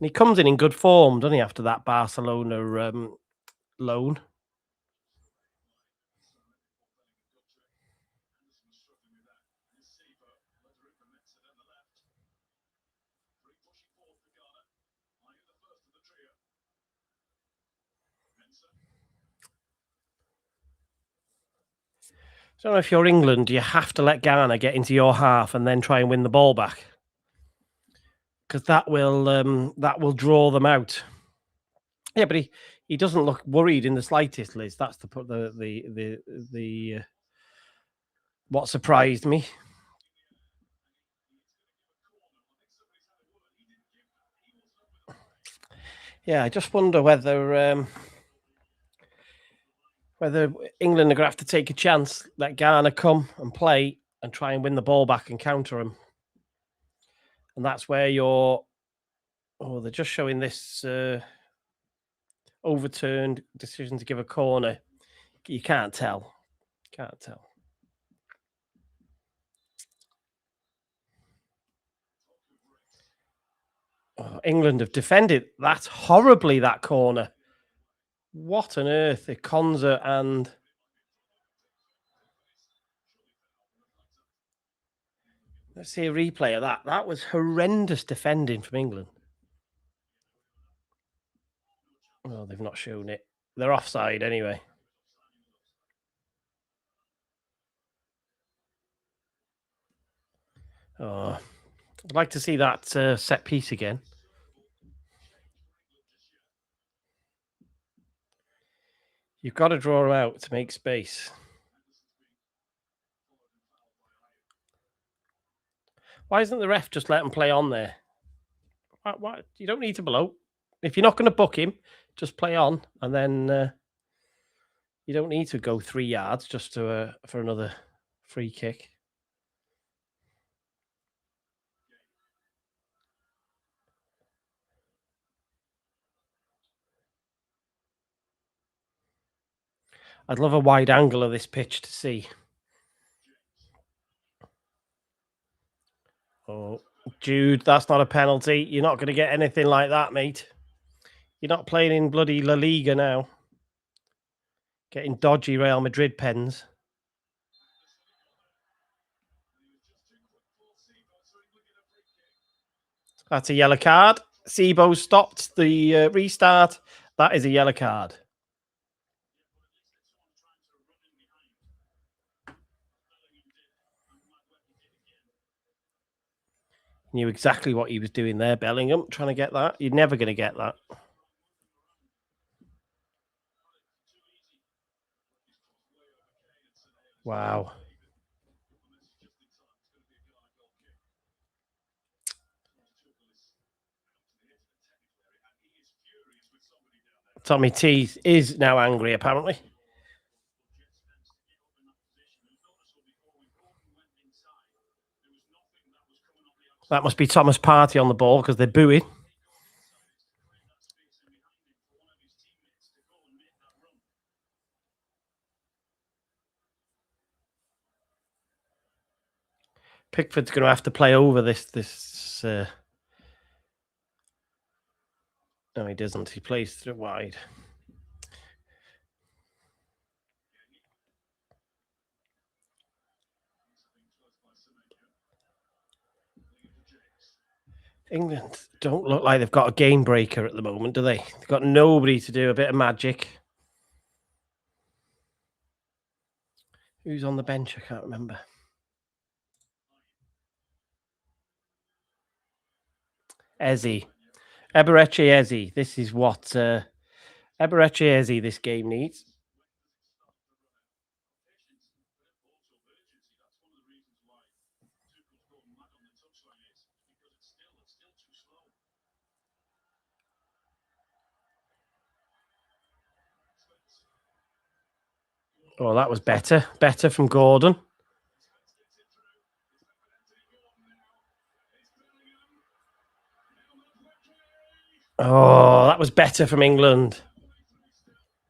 he comes in good form, doesn't he, after that Barcelona loan? I don't know if you're England, you have to let Ghana get into your half and then try and win the ball back, because that will draw them out. Yeah, but he doesn't look worried in the slightest, Liz. That's the what surprised me. Yeah, I just wonder whether England are going to have to take a chance, let Ghana come and play and try and win the ball back and counter them. And that's where they're just showing this overturned decision to give a corner. You can't tell. Can't tell. Oh, England have defended that horribly, that corner. What on earth? Konza and... Let's see a replay of that. That was horrendous defending from England. Oh, they've not shown it. They're offside anyway. Oh, I'd like to see that set piece again. You've got to draw them out to make space. Why isn't the ref just let him play on there? Why? You don't need to blow. If you're not going to book him, just play on, and then you don't need to go 3 yards just to for another free kick. I'd love a wide angle of this pitch to see. Oh, Jude, that's not a penalty. You're not going to get anything like that, mate. You're not playing in bloody La Liga now. Getting dodgy Real Madrid pens. That's a yellow card. Sibo stopped the restart. That is a yellow card. Knew exactly what he was doing there, Bellingham, trying to get that. You're never going to get that. Wow. Tommy T is now angry, apparently. That must be Thomas Partey on the ball because they're booing. Pickford's going to have to play over this. No, he doesn't. He plays through wide. England don't look like they've got a game breaker at the moment, do they? They've got nobody to do a bit of magic. Who's on the bench? I can't remember. Eze. Eberechi Eze. This is what Eberechi Eze this game needs. Oh, that was better. Better from Gordon. Oh, that was better from England.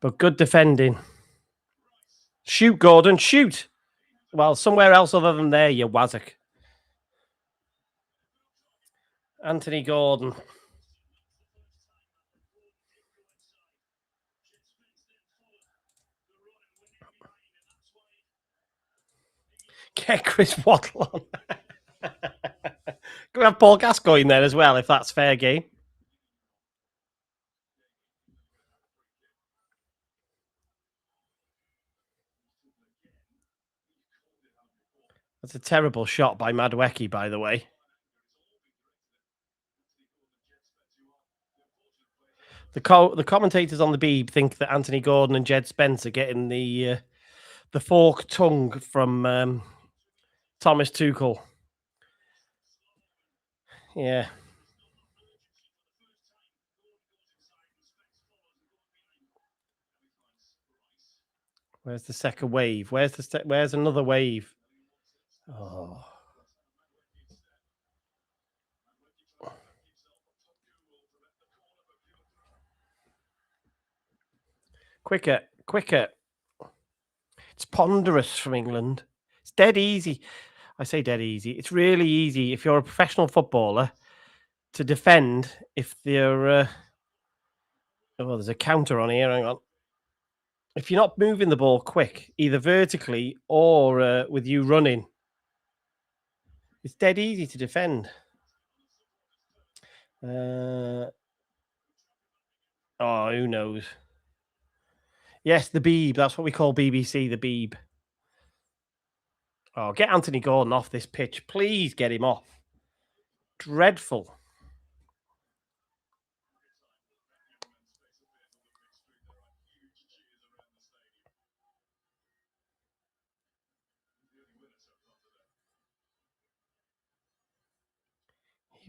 But good defending. Shoot, Gordon, shoot. Well, somewhere else other than there, you wazzock. Anthony Gordon. Get Chris Watchalong. Can we have Paul Gascoigne there as well, if that's fair game? That's a terrible shot by Madueke, by the way. The commentators on the Beeb think that Anthony Gordon and Jed Spence are getting the fork tongue from Thomas Tuchel. Yeah. Where's the second wave? Where's another wave? Oh. Quicker. It's ponderous from England. It's dead easy. I say dead easy. It's really easy if you're a professional footballer to defend if they're. Oh, there's a counter on here. Hang on. If you're not moving the ball quick, either vertically or with you running, it's dead easy to defend. Oh, who knows? Yes, the Beeb. That's what we call BBC, the Beeb. Oh, get Anthony Gordon off this pitch. Please get him off. Dreadful.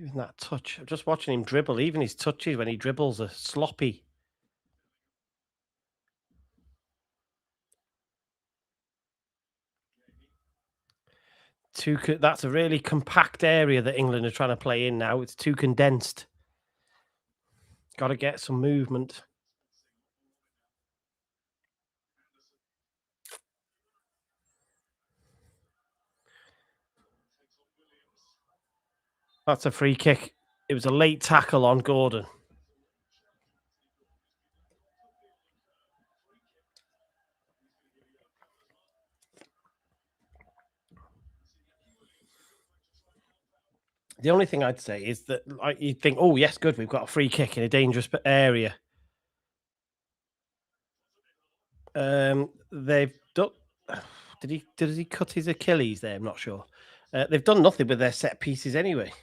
Even that touch. I'm just watching him dribble. Even his touches when he dribbles are sloppy. That's a really compact area that England are trying to play in now. It's too condensed. Got to get some movement. That's a free kick. It was a late tackle on Gordon. The only thing I'd say is that you'd think, oh, yes, good, we've got a free kick in a dangerous area. They've done. Did he cut his Achilles there? I'm not sure. They've done nothing with their set pieces anyway.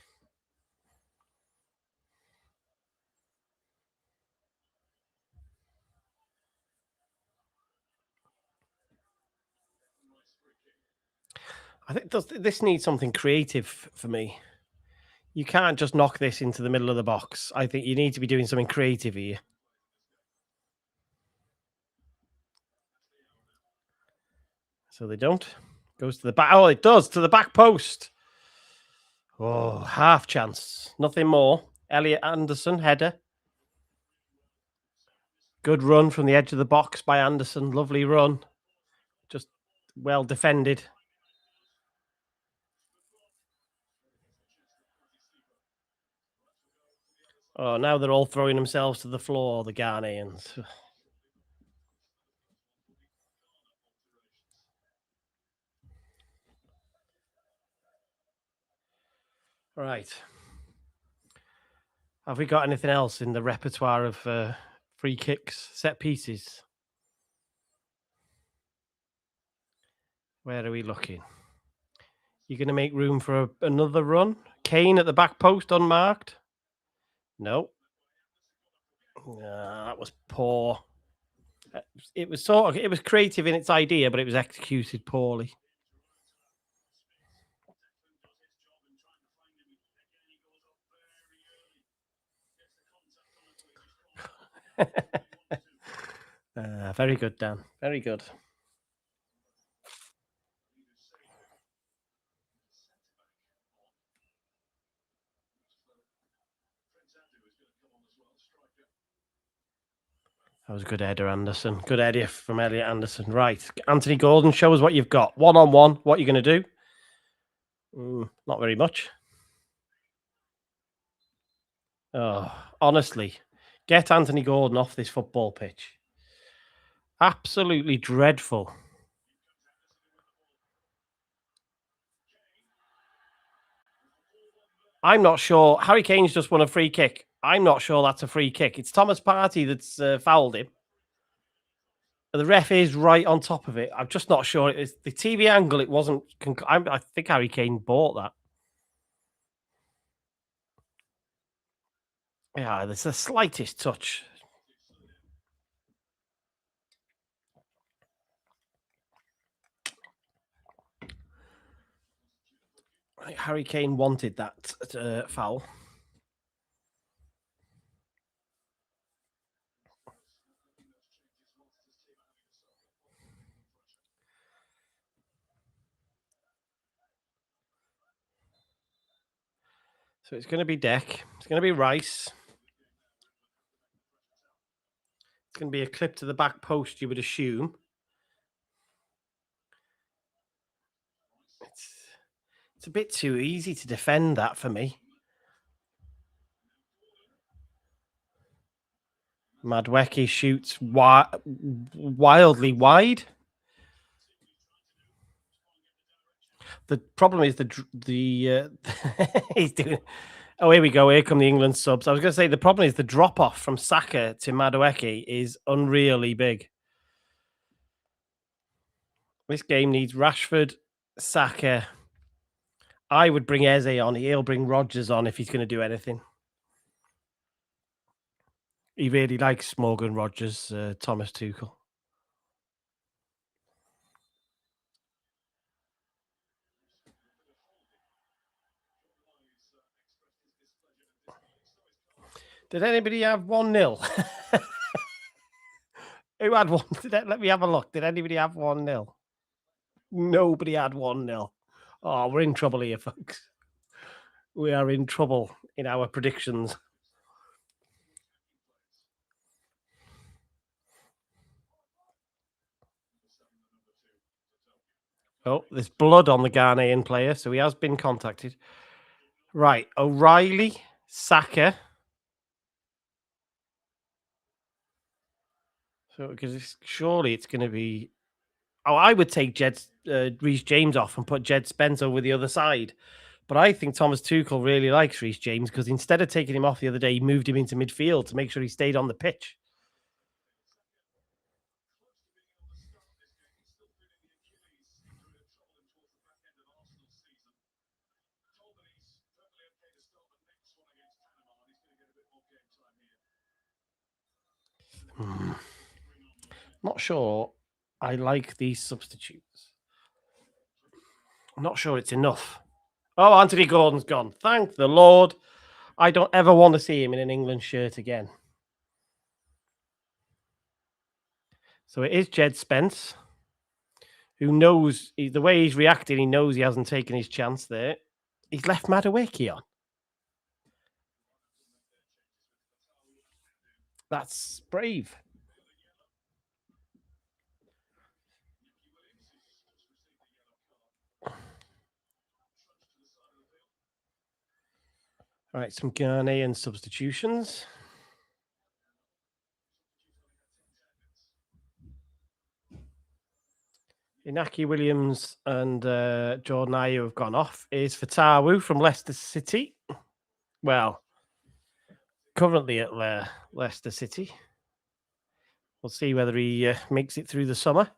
I think this needs something creative for me. You can't just knock this into the middle of the box. I think you need to be doing something creative here. So they don't. Goes to the back. Oh, it does, to the back post. Oh, half chance. Nothing more. Elliot Anderson, header. Good run from the edge of the box by Anderson. Lovely run. Just well defended. Oh, now they're all throwing themselves to the floor, the Ghanaians. Right. Have we got anything else in the repertoire of free kicks, set pieces? Where are we looking? You're going to make room for another run? Kane at the back post, unmarked? No. That was poor. It was creative in its idea, but it was executed poorly. Very good, Dan. Very good. That was a good header, Anderson. Good header from Elliot Anderson. Right. Anthony Gordon, show us what you've got. 1-on-1. What are you going to do? Not very much. Oh, honestly, get Anthony Gordon off this football pitch. Absolutely dreadful. I'm not sure. Harry Kane's just won a free kick. I'm not sure that's a free kick. It's Thomas Partey that's fouled him. The ref is right on top of it. I'm just not sure. It's the TV angle. It wasn't. I think Harry Kane bought that. Yeah, there's the slightest touch. Harry Kane wanted that foul. So it's going to be Deck. It's going to be Rice. It's going to be a clip to the back post, you would assume. It's a bit too easy to defend that for me. Madueke shoots wildly wide. The problem is the he's doing. Oh, here we go. Here come the England subs. I was going to say the problem is the drop off from Saka to Madueke is unreally big. This game needs Rashford, Saka. I would bring Eze on. He'll bring Rodgers on if he's going to do anything. He really likes Morgan Rodgers, Thomas Tuchel. Did anybody have 1-0? Who had one? Let me have a look. Did anybody have 1-0? Nobody had 1-0. Oh, we're in trouble here, folks. We are in trouble in our predictions. Oh, there's blood on the Ghanaian player, so he has been contacted. Right, O'Reilly, Saka. So, because surely it's going to be. Oh, I would take Reece James off and put Jed Spence over the other side. But I think Thomas Tuchel really likes Reece James because instead of taking him off the other day, he moved him into midfield to make sure he stayed on the pitch. Not sure I like these substitutes. I'm not sure it's enough. Oh, Anthony Gordon's gone. Thank the Lord. I don't ever want to see him in an England shirt again. So it is Jed Spence, who knows the way he's reacting. He knows he hasn't taken his chance there. He's left Madueke on. That's brave. All right, some Ghanaian substitutions. Inaki Williams and Jordan Ayew have gone off. Is Fatawu from Leicester City. Well, currently at Leicester City. We'll see whether he makes it through the summer.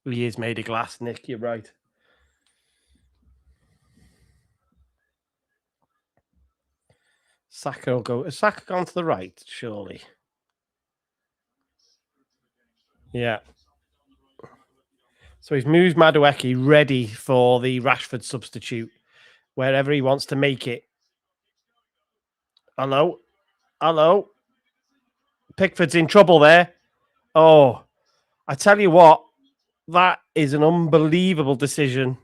He is made of glass, Nick. You're right. Saka will go. Has Saka gone to the right? Surely. Yeah. So he's moved Madueke ready for the Rashford substitute wherever he wants to make it. Hello. Hello. Pickford's in trouble there. Oh, I tell you what, that is an unbelievable decision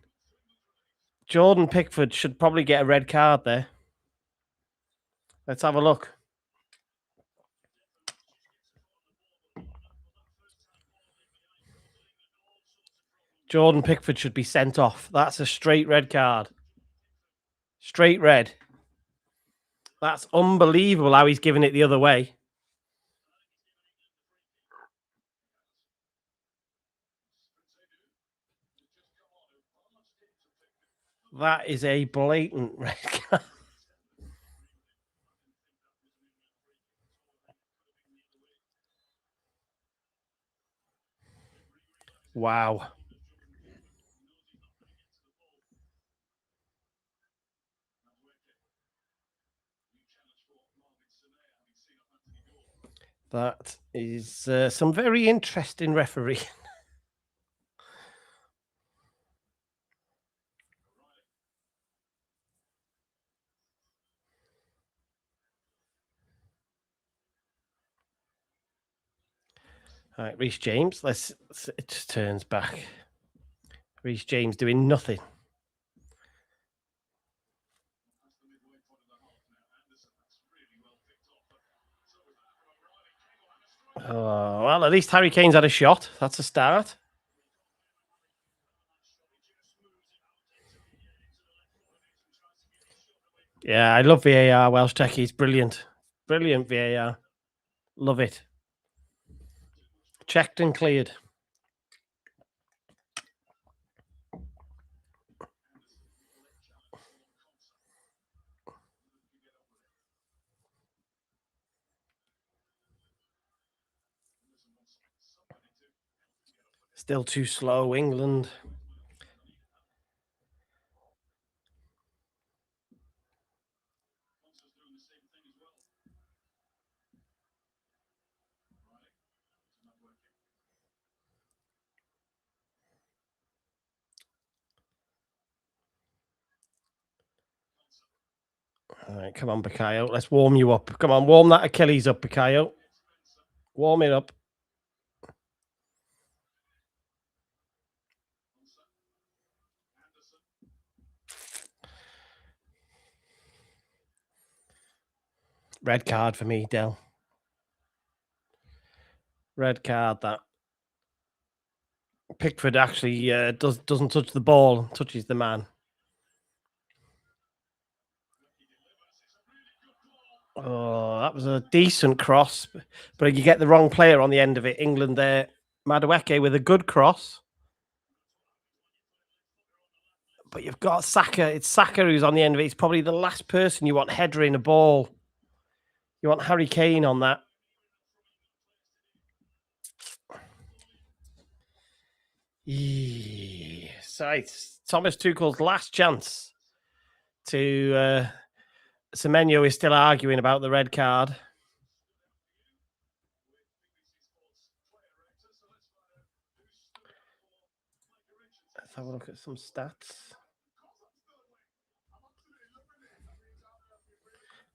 Jordan Pickford should probably get a red card there. Let's have a look. Jordan Pickford should be sent off. That's a straight red card. Straight red. That's unbelievable how he's giving it the other way. That is a blatant red card. Wow. That is some very interesting refereeing. All right, Reece James. It just turns back. Reece James doing nothing. Oh, well, at least Harry Kane's had a shot. That's a start. Yeah, I love VAR. Welsh techies, brilliant. Brilliant VAR. Love it. Checked and cleared. Still too slow, England. All right, come on, Bukayo. Let's warm you up. Come on, warm that Achilles up, Bukayo. Warm it up. Red card for me, Del. Red card that. Pickford actually doesn't touch the ball, touches the man. Oh, that was a decent cross, but you get the wrong player on the end of it. England there. Madueke with a good cross. But you've got Saka. It's Saka who's on the end of it. He's probably the last person you want headering a ball. You want Harry Kane on that. So it's Thomas Tuchel's last chance to Semenyo is still arguing about the red card. Let's have a look at some stats.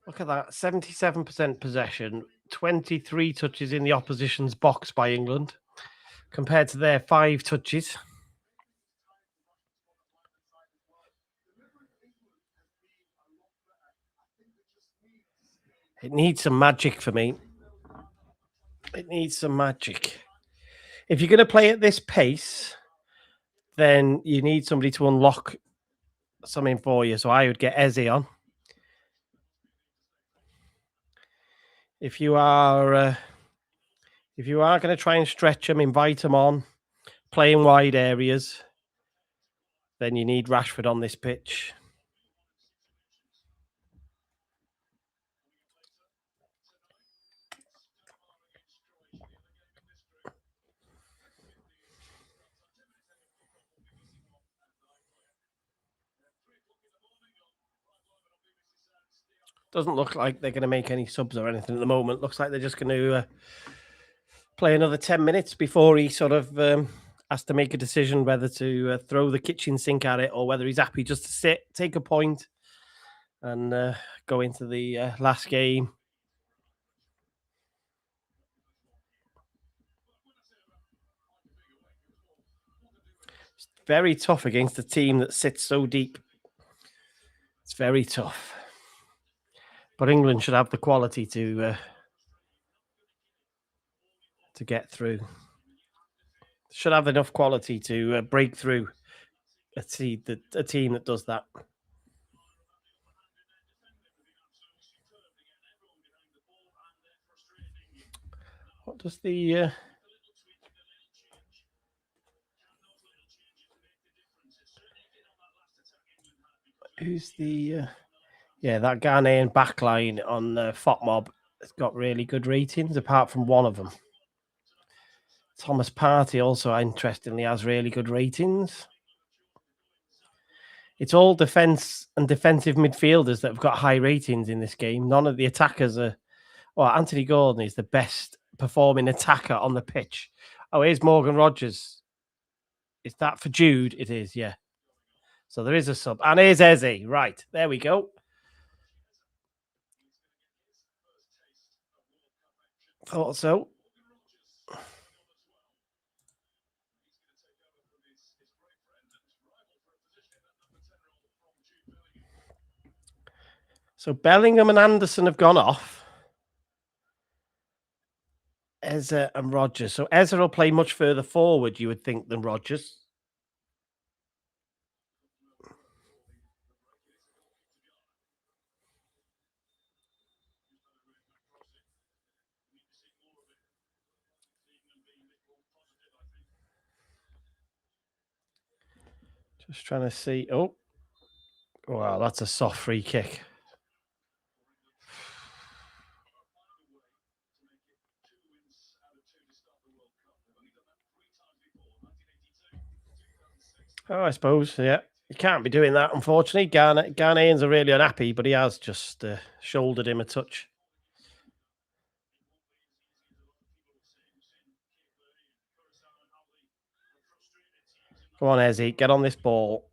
Look at that. 77% possession, 23 touches in the opposition's box by England, compared to their 5 touches. It needs some magic for me. It needs some magic. If you're going to play at this pace, then you need somebody to unlock something for you. So I would get Eze on. If you are going to try and stretch him, invite him on, play in wide areas, then you need Rashford on this pitch. Doesn't look like they're going to make any subs or anything at the moment. Looks like they're just going to play another 10 minutes before he sort of has to make a decision whether to throw the kitchen sink at it or whether he's happy just to sit, take a point, and go into the last game. It's very tough against a team that sits so deep. It's very tough. But England should have the quality to get through. Should have enough quality to break through a team that does that. What does the who's the that Ghanaian backline on FOTMob has got really good ratings, apart from one of them. Thomas Partey also, interestingly, has really good ratings. It's all defense and defensive midfielders that have got high ratings in this game. None of the attackers are. Well, Anthony Gordon is the best performing attacker on the pitch. Oh, here's Morgan Rogers. Is that for Jude? It is, yeah. So there is a sub. And here's Eze. Right, there we go. Thought so. So Bellingham and Anderson have gone off. Eze and Rogers. So Eze will play much further forward, you would think, than Rogers. Just trying to see. Oh, wow, that's a soft free kick. Oh, I suppose, yeah. You can't be doing that, unfortunately. Ghanaians are really unhappy, but he has just shouldered him a touch. Come on, Eze, get on this ball.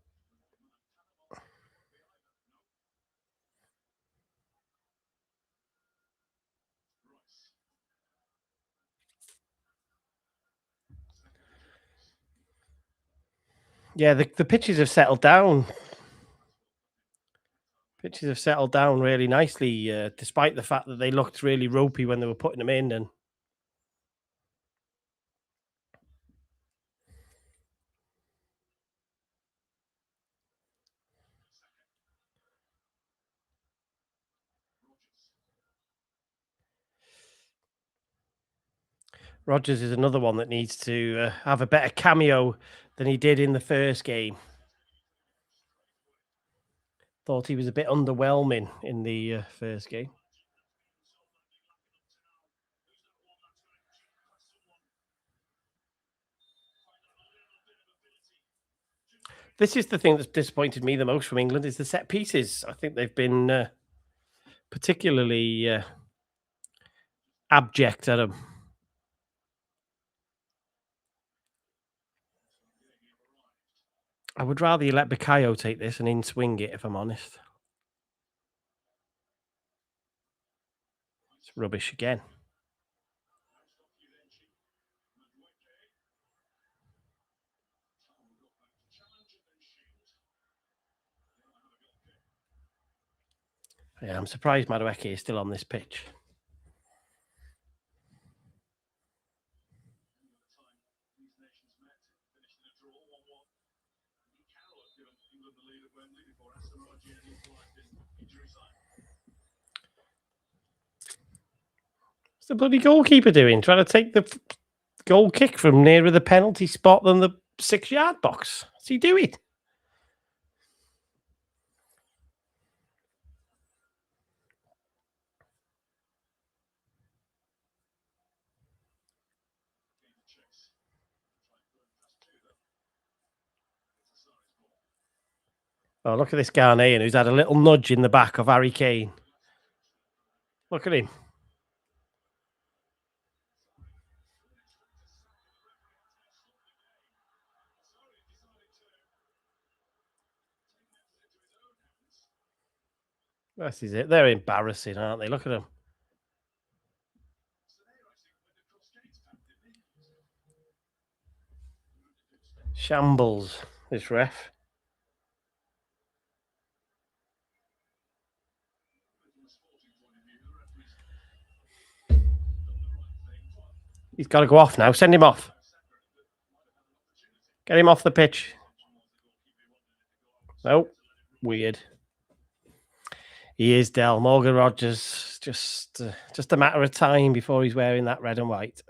Yeah, the pitches have settled down. Pitches have settled down really nicely, despite the fact that they looked really ropey when they were putting them in. And Rogers is another one that needs to have a better cameo than he did in the first game. Thought he was a bit underwhelming in the first game. This is the thing that's disappointed me the most from England is the set pieces. I think they've been particularly abject at them. I would rather you let Bukayo take this and in-swing it, if I'm honest. It's rubbish again. Yeah, I'm surprised Madueke is still on this pitch. What's the bloody goalkeeper doing? Trying to take the goal kick from nearer the penalty spot than the 6-yard box. What's he doing? Oh, look at this Ghanaian who's had a little nudge in the back of Harry Kane. Look at him. This is it. They're embarrassing, aren't they? Look at them. Shambles, this ref. He's got to go off now. Send him off. Get him off the pitch. Oh, weird. He is Dell. Morgan Rogers. Just a matter of time before he's wearing that red and white.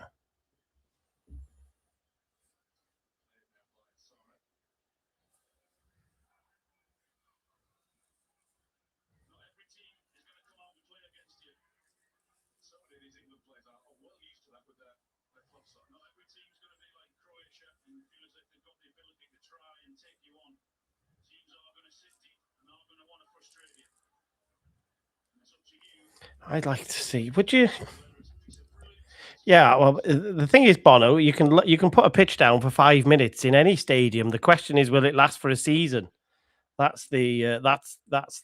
I'd like to see. Would you? Yeah. Well, the thing is, Bono, you can put a pitch down for 5 minutes in any stadium. The question is, will it last for a season? That's that's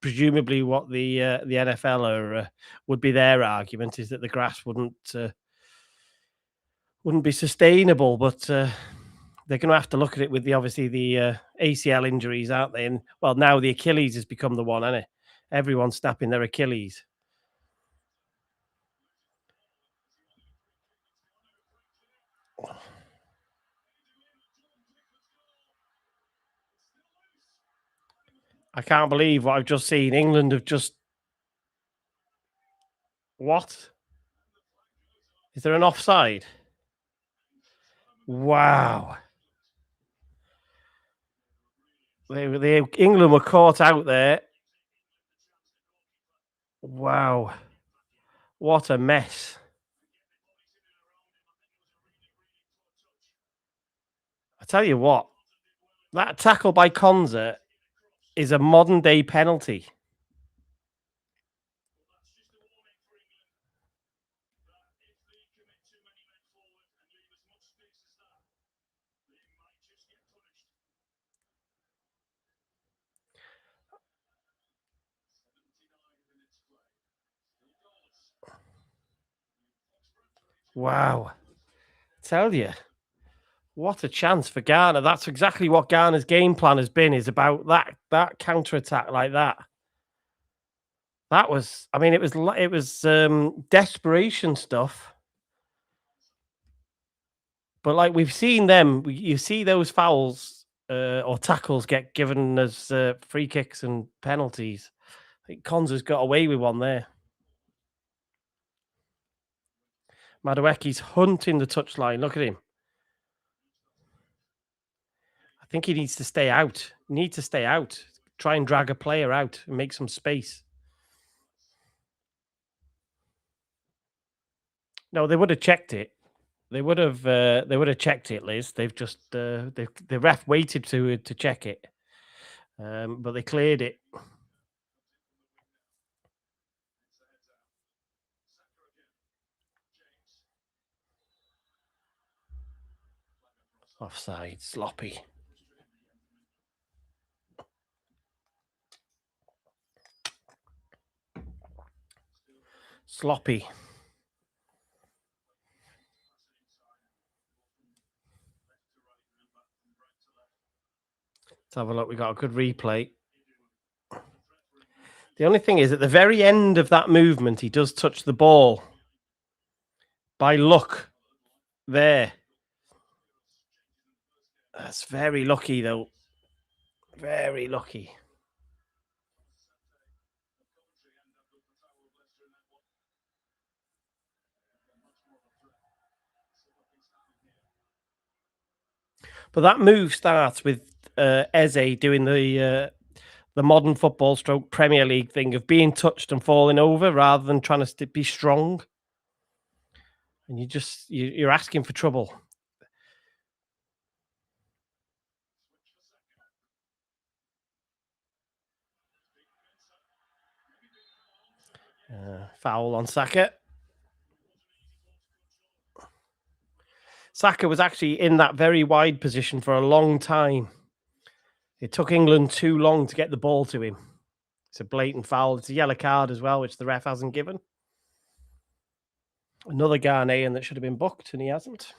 presumably what the NFL would be their argument, is that the grass wouldn't be sustainable. But they're going to have to look at it with obviously the ACL injuries, aren't they? And well, now the Achilles has become the one, hasn't it? Everyone's snapping their Achilles. I can't believe what I've just seen. England have just... What? Is there an offside? Wow. England were caught out there. Wow. What a mess. I tell you what, that tackle by Konza is a modern day penalty. Wow. Tell you, what a chance for Ghana. That's exactly what Ghana's game plan has been, is about that counter attack like that. That was, I mean, it was desperation stuff. But like we've seen them, you see those fouls or tackles get given as free kicks and penalties. I think Konza's got away with one there. Madueke's hunting the touchline. Look at him. I think he needs to stay out. Need to stay out. Try and drag a player out and make some space. No, they would have checked it. They would have checked it, Liz. They've just the ref waited to check it, but they cleared it. Offside, sloppy. Sloppy. Let's have a look. We got a good replay. The only thing is, at the very end of that movement, he does touch the ball. By luck, there. That's very lucky, though. Very lucky. But that move starts with Eze doing the modern football stroke Premier League thing of being touched and falling over rather than trying to be strong. And you're asking for trouble. Foul on Saka. Saka was actually in that very wide position for a long time. It took England too long to get the ball to him. It's a blatant foul. It's a yellow card as well, which the ref hasn't given. Another Ghanaian that should have been booked, and he hasn't.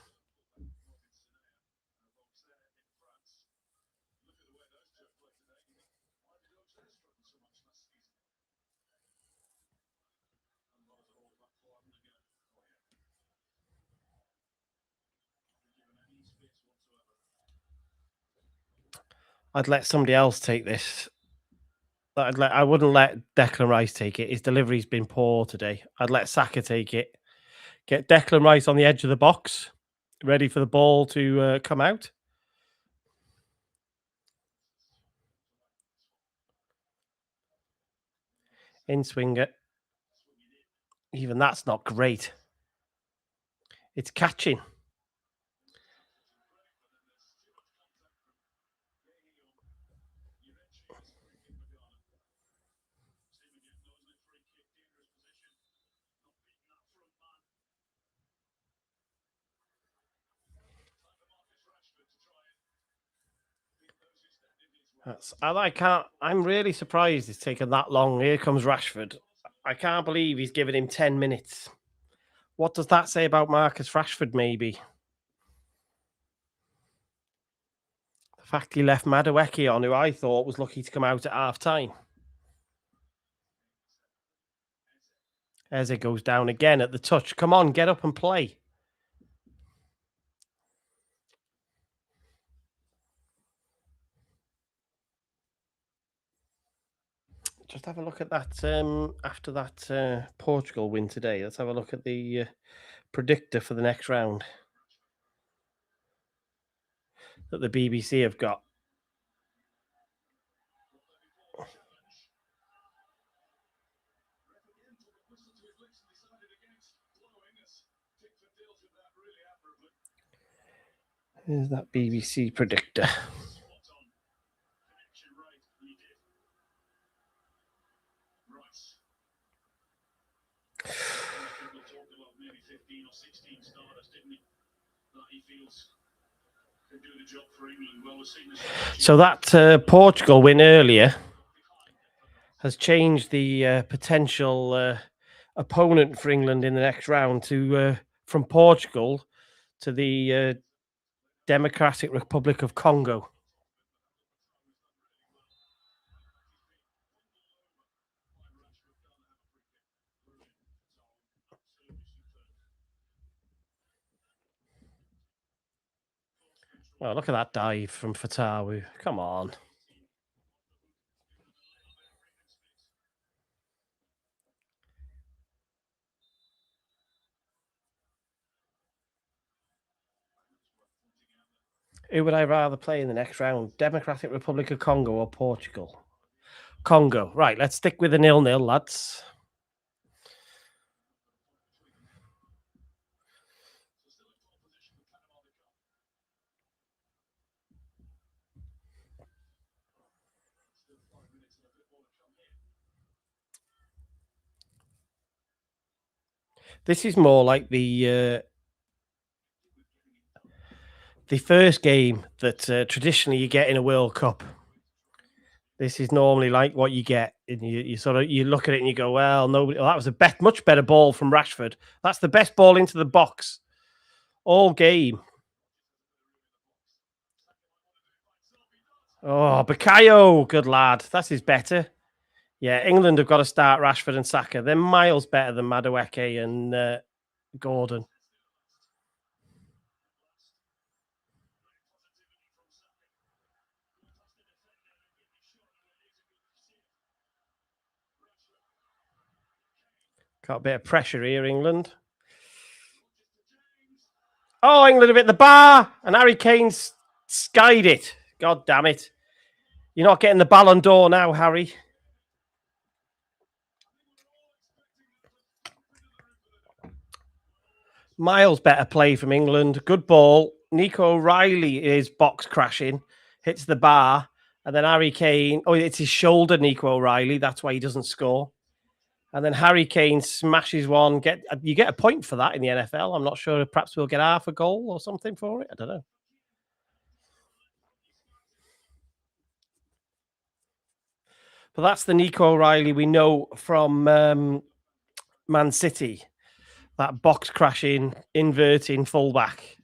I'd let somebody else take this. I wouldn't let Declan Rice take it. His delivery's been poor today. I'd let Saka take it. Get Declan Rice on the edge of the box, ready for the ball to come out. In swinger. Even that's not great. It's catching. I can't. I'm really surprised it's taken that long. Here comes Rashford. I can't believe he's given him 10 minutes. What does that say about Marcus Rashford, maybe? The fact he left Madueke on, who I thought was lucky to come out at half time. Eze goes down again at the touch. Come on, get up and play. Just have a look at that after that Portugal win today. Let's have a look at the predictor for the next round that the BBC have got. Here's that BBC predictor. So that Portugal win earlier has changed the potential opponent for England in the next round to from Portugal to the Democratic Republic of Congo. Oh, look at that dive from Fatawu. Come on. Who would I rather play in the next round? Democratic Republic of Congo or Portugal? Congo. Right, let's stick with the 0-0, lads. This is more like the first game that traditionally you get in a World Cup. This is normally like what you get, and you sort of you look at it and you go, "Well, nobody. Well, that was a much better ball from Rashford. That's the best ball into the box all game." Oh, Bukayo, good lad. That's his better. Yeah, England have got to start Rashford and Saka. They're miles better than Madueke and Gordon. Got a bit of pressure here, England. Oh, England have hit the bar, and Harry Kane's skied it. God damn it. You're not getting the Ballon d'Or now, Harry. Miles better play from England. Good ball. Nico O'Reilly is box crashing, hits the bar, and then Harry Kane. Oh, it's his shoulder, Nico O'Reilly. That's why he doesn't score. And then Harry Kane smashes one. You get a point for that in the NFL. I'm not sure. Perhaps we'll get half a goal or something for it. I don't know. But that's the Nico O'Reilly we know from Man City. That box crashing, inverting fullback.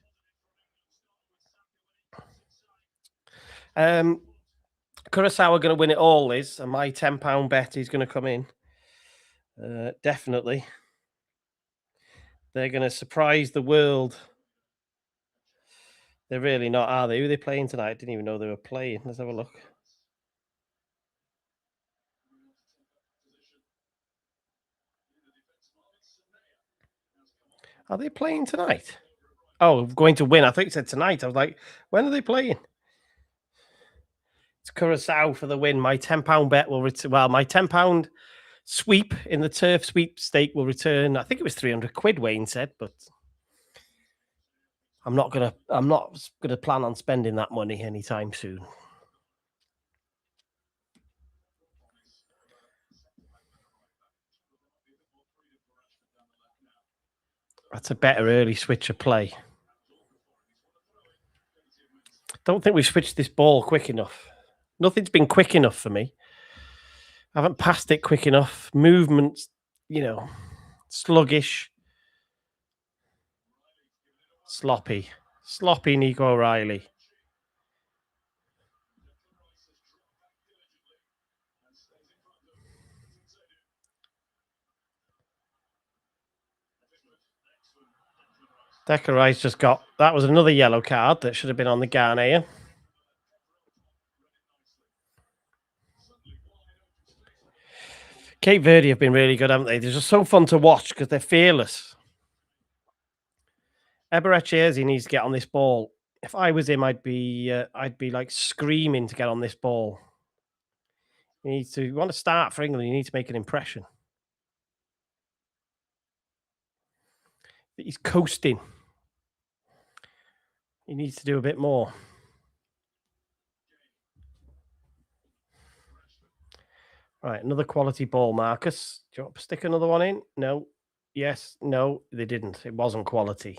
Curacao are going to win it all, Liz, and my £10 bet is going to come in. Definitely. They're going to surprise the world. They're really not, are they? Who are they playing tonight? Didn't even know they were playing. Let's have a look. Are they playing tonight? Oh, going to win. I thought you said tonight. I was like, when are they playing? It's Curacao for the win. My £10 bet will return. Well, my £10 sweep in the turf sweepstake will return. I think it was 300 quid, Wayne said, but I'm not gonna plan on spending that money anytime soon. That's a better early switch of play. Don't think we've switched this ball quick enough. Nothing's been quick enough for me. I haven't passed it quick enough. Movements, sluggish. Sloppy Nico O'Reilly. Declan Rice just that was another yellow card that should have been on the Ghanaian. Cape Verde have been really good, haven't they? They're just so fun to watch because they're fearless. Eberechi needs to get on this ball. If I was him, I'd be like screaming to get on this ball. You want to start for England, you need to make an impression. He's coasting. He needs to do a bit more. Right, another quality ball, Marcus. Do you want to stick another one in? No. Yes. No, they didn't. It wasn't quality.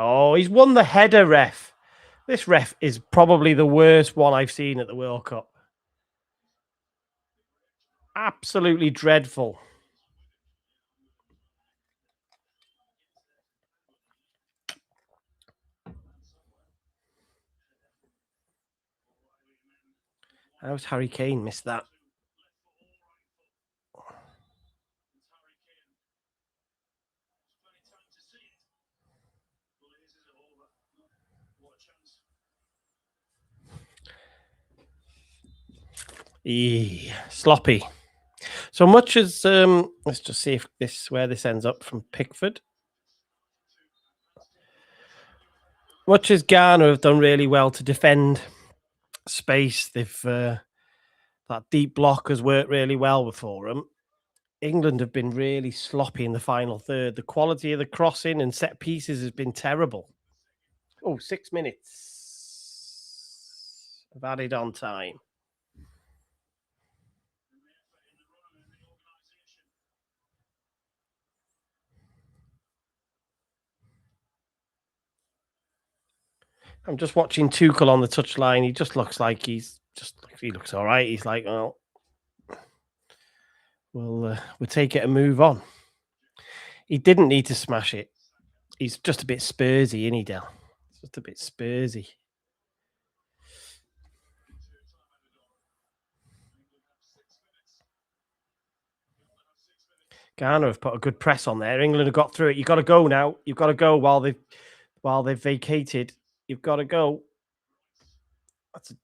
Oh, he's won the header, ref. This ref is probably the worst one I've seen at the World Cup. Absolutely dreadful. How's Harry Kane missed that? Sloppy. So much as let's just see where this ends up from Pickford. Much as Ghana have done really well to defend space, they've that deep block has worked really well for them. England have been really sloppy in the final third. The quality of the crossing and set pieces has been terrible. Oh, 6 minutes of added on time. I'm just watching Tuchel on the touchline. He just looks like he looks all right. He's like, well, we'll take it and move on. He didn't need to smash it. He's just a bit Spursy, isn't he, Del? Just a bit Spursy. Ghana have put a good press on there. England have got through it. You've got to go now. You've got to go while they've vacated. You've got to go. That's a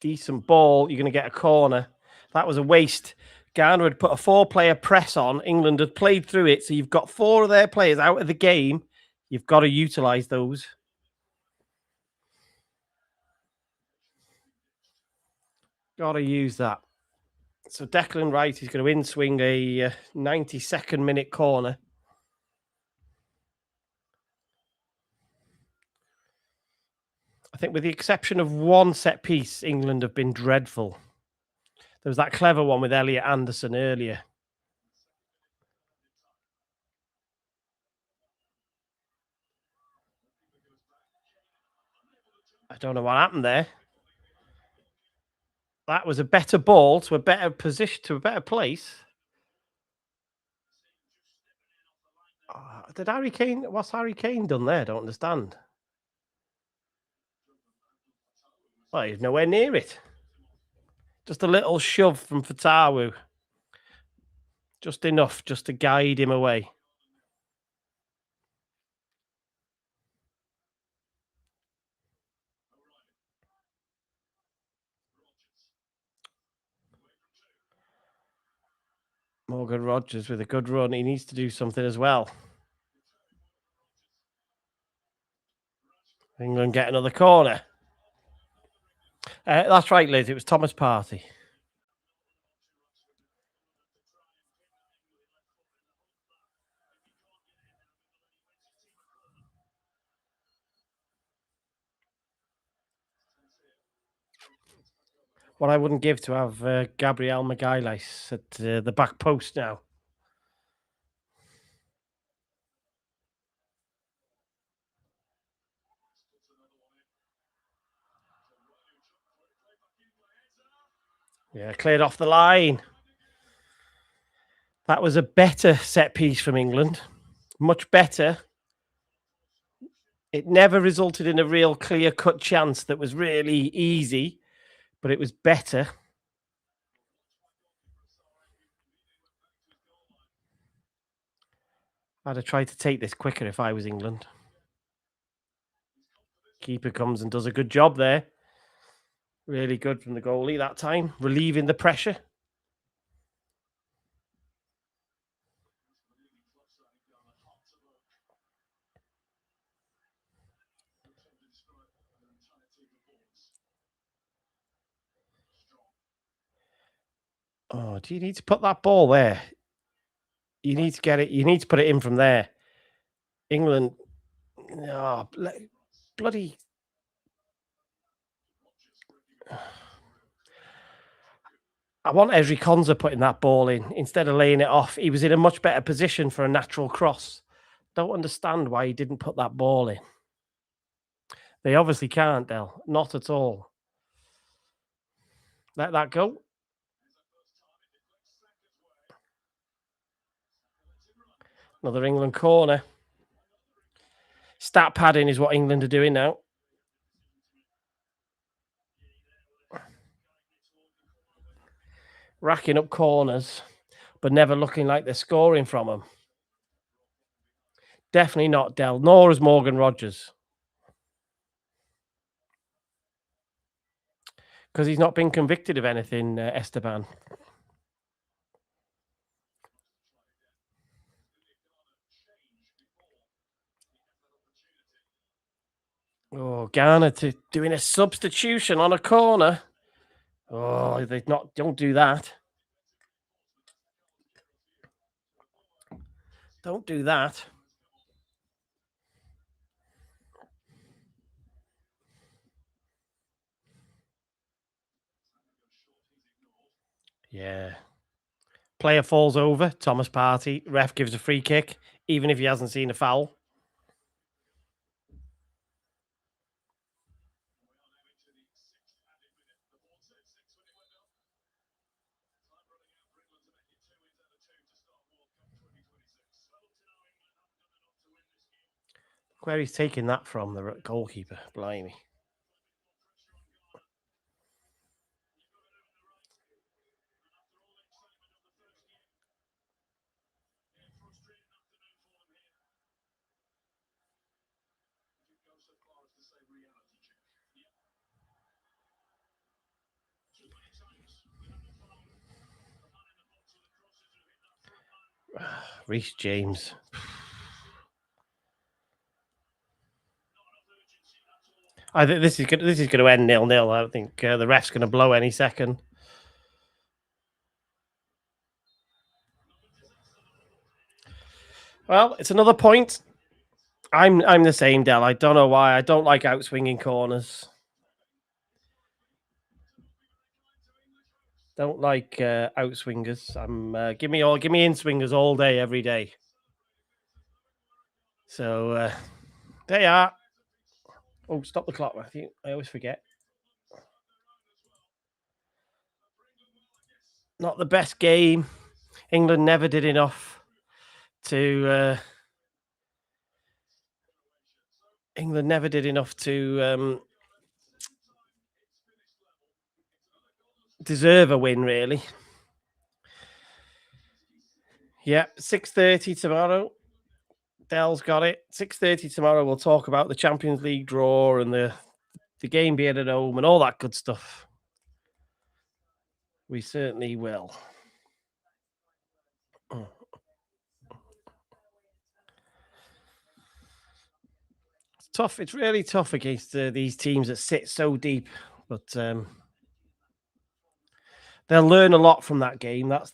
decent ball. You're going to get a corner. That was a waste. Ghana had put a 4-player press on. England had played through it. So you've got 4 of their players out of the game. You've got to utilize those. Got to use that. So Declan Rice is going to in-swing a 92nd minute corner. I think with the exception of one set piece, England have been dreadful. There was that clever one with Elliot Anderson earlier. I don't know what happened there. That was a better ball to a better position, to a better place. What's Harry Kane done there? I don't understand. Well, he's nowhere near it. Just a little shove from Fatawu. Just enough just to guide him away. Morgan Rogers with a good run. He needs to do something as well. England get another corner. That's right, Liz. It was Thomas Partey. What I wouldn't give to have Gabriel Magalhaes at the back post now. Yeah, cleared off the line. That was a better set piece from England. Much better. It never resulted in a real clear-cut chance that was really easy, but it was better. I'd have tried to take this quicker if I was England. Keeper comes and does a good job there. Really good from the goalie that time, relieving the pressure. Oh, do you need to put that ball there? You need to get it. You need to put it in from there. England, oh, bloody. I want Ezri Konsa putting that ball in instead of laying it off. He was in a much better position for a natural cross. Don't understand why he didn't put that ball in. They obviously can't, Del. Not at all. Let that go. Another England corner. Stat padding is what England are doing now. Racking up corners, but never looking like they're scoring from them. Definitely not Del, nor is Morgan Rogers. Because he's not been convicted of anything, Esteban. Oh, Ghana doing a substitution on a corner. Oh, they don't do that. Don't do that. Yeah. Player falls over. Thomas Partey. Ref gives a free kick, even if he hasn't seen a foul. Where he's taking that from, the goalkeeper. Blimey. Reece James. I think this is going to end 0-0. I think the ref's going to blow any second. Well, it's another point. I'm the same, Del. I don't know why. I don't like outswinging corners. Don't like outswingers. Give me in swingers all day, every day. So there you are. Oh, stop the clock, Matthew. I always forget. Not the best game. England never did enough to. England never did enough to deserve a win, really. Yeah, 6:30 tomorrow. Dell's got it. 6:30 tomorrow. We'll talk about the Champions League draw and the game being at home and all that good stuff. We certainly will. It's tough. It's really tough against these teams that sit so deep, but they'll learn a lot from that game. That's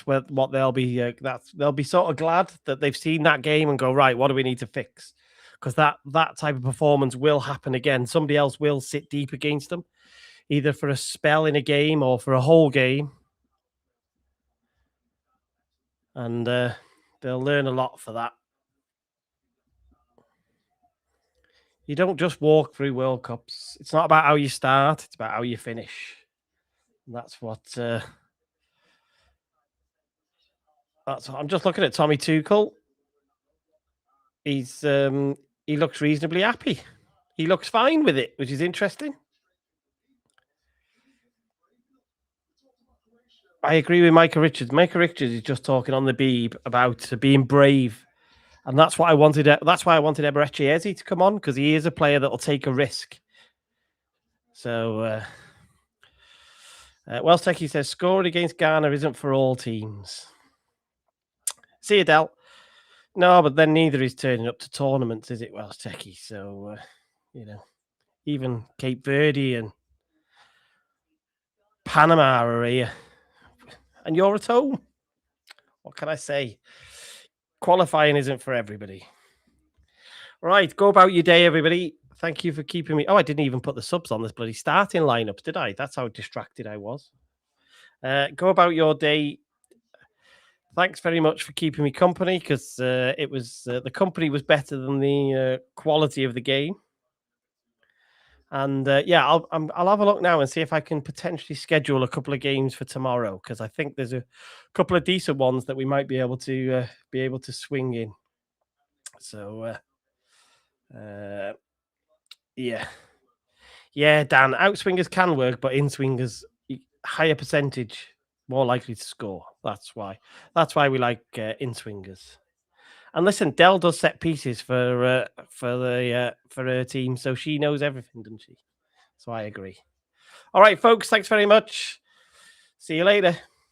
where what they'll be. They'll be sort of glad that they've seen that game and go, right, what do we need to fix? Because that type of performance will happen again. Somebody else will sit deep against them, either for a spell in a game or for a whole game, and they'll learn a lot for that. You don't just walk through World Cups. It's not about how you start; it's about how you finish. And that's what. That's. I'm just looking at Tommy Tuchel. He's he looks reasonably happy. He looks fine with it, which is interesting. I agree with Micah Richards. Micah Richards is just talking on the Beeb about being brave, and that's what I wanted. That's why I wanted Eberechi Eze to come on, because he is a player that will take a risk. So, Welsh Techie says scoring against Ghana isn't for all teams. See you, Del. No, but then neither is turning up to tournaments, is it, Welsh Techie? So, even Cape Verde and Panama are here, and you're at home. What can I say? Qualifying isn't for everybody. Right, go about your day, everybody. Thank you for keeping me. Oh, I didn't even put the subs on this bloody starting lineups, did I? That's how distracted I was. Go about your day. Thanks very much for keeping me company, because it was the company was better than the quality of the game. And I'll have a look now and see if I can potentially schedule a couple of games for tomorrow, because I think there's a couple of decent ones that we might be able to swing in. So yeah, Dan, outswingers can work, but inswingers higher percentage, more likely to score. That's why we like inswingers. And listen, Dell does set pieces for her team, so she knows everything, doesn't she? So I agree. All right, folks, thanks very much. See you later.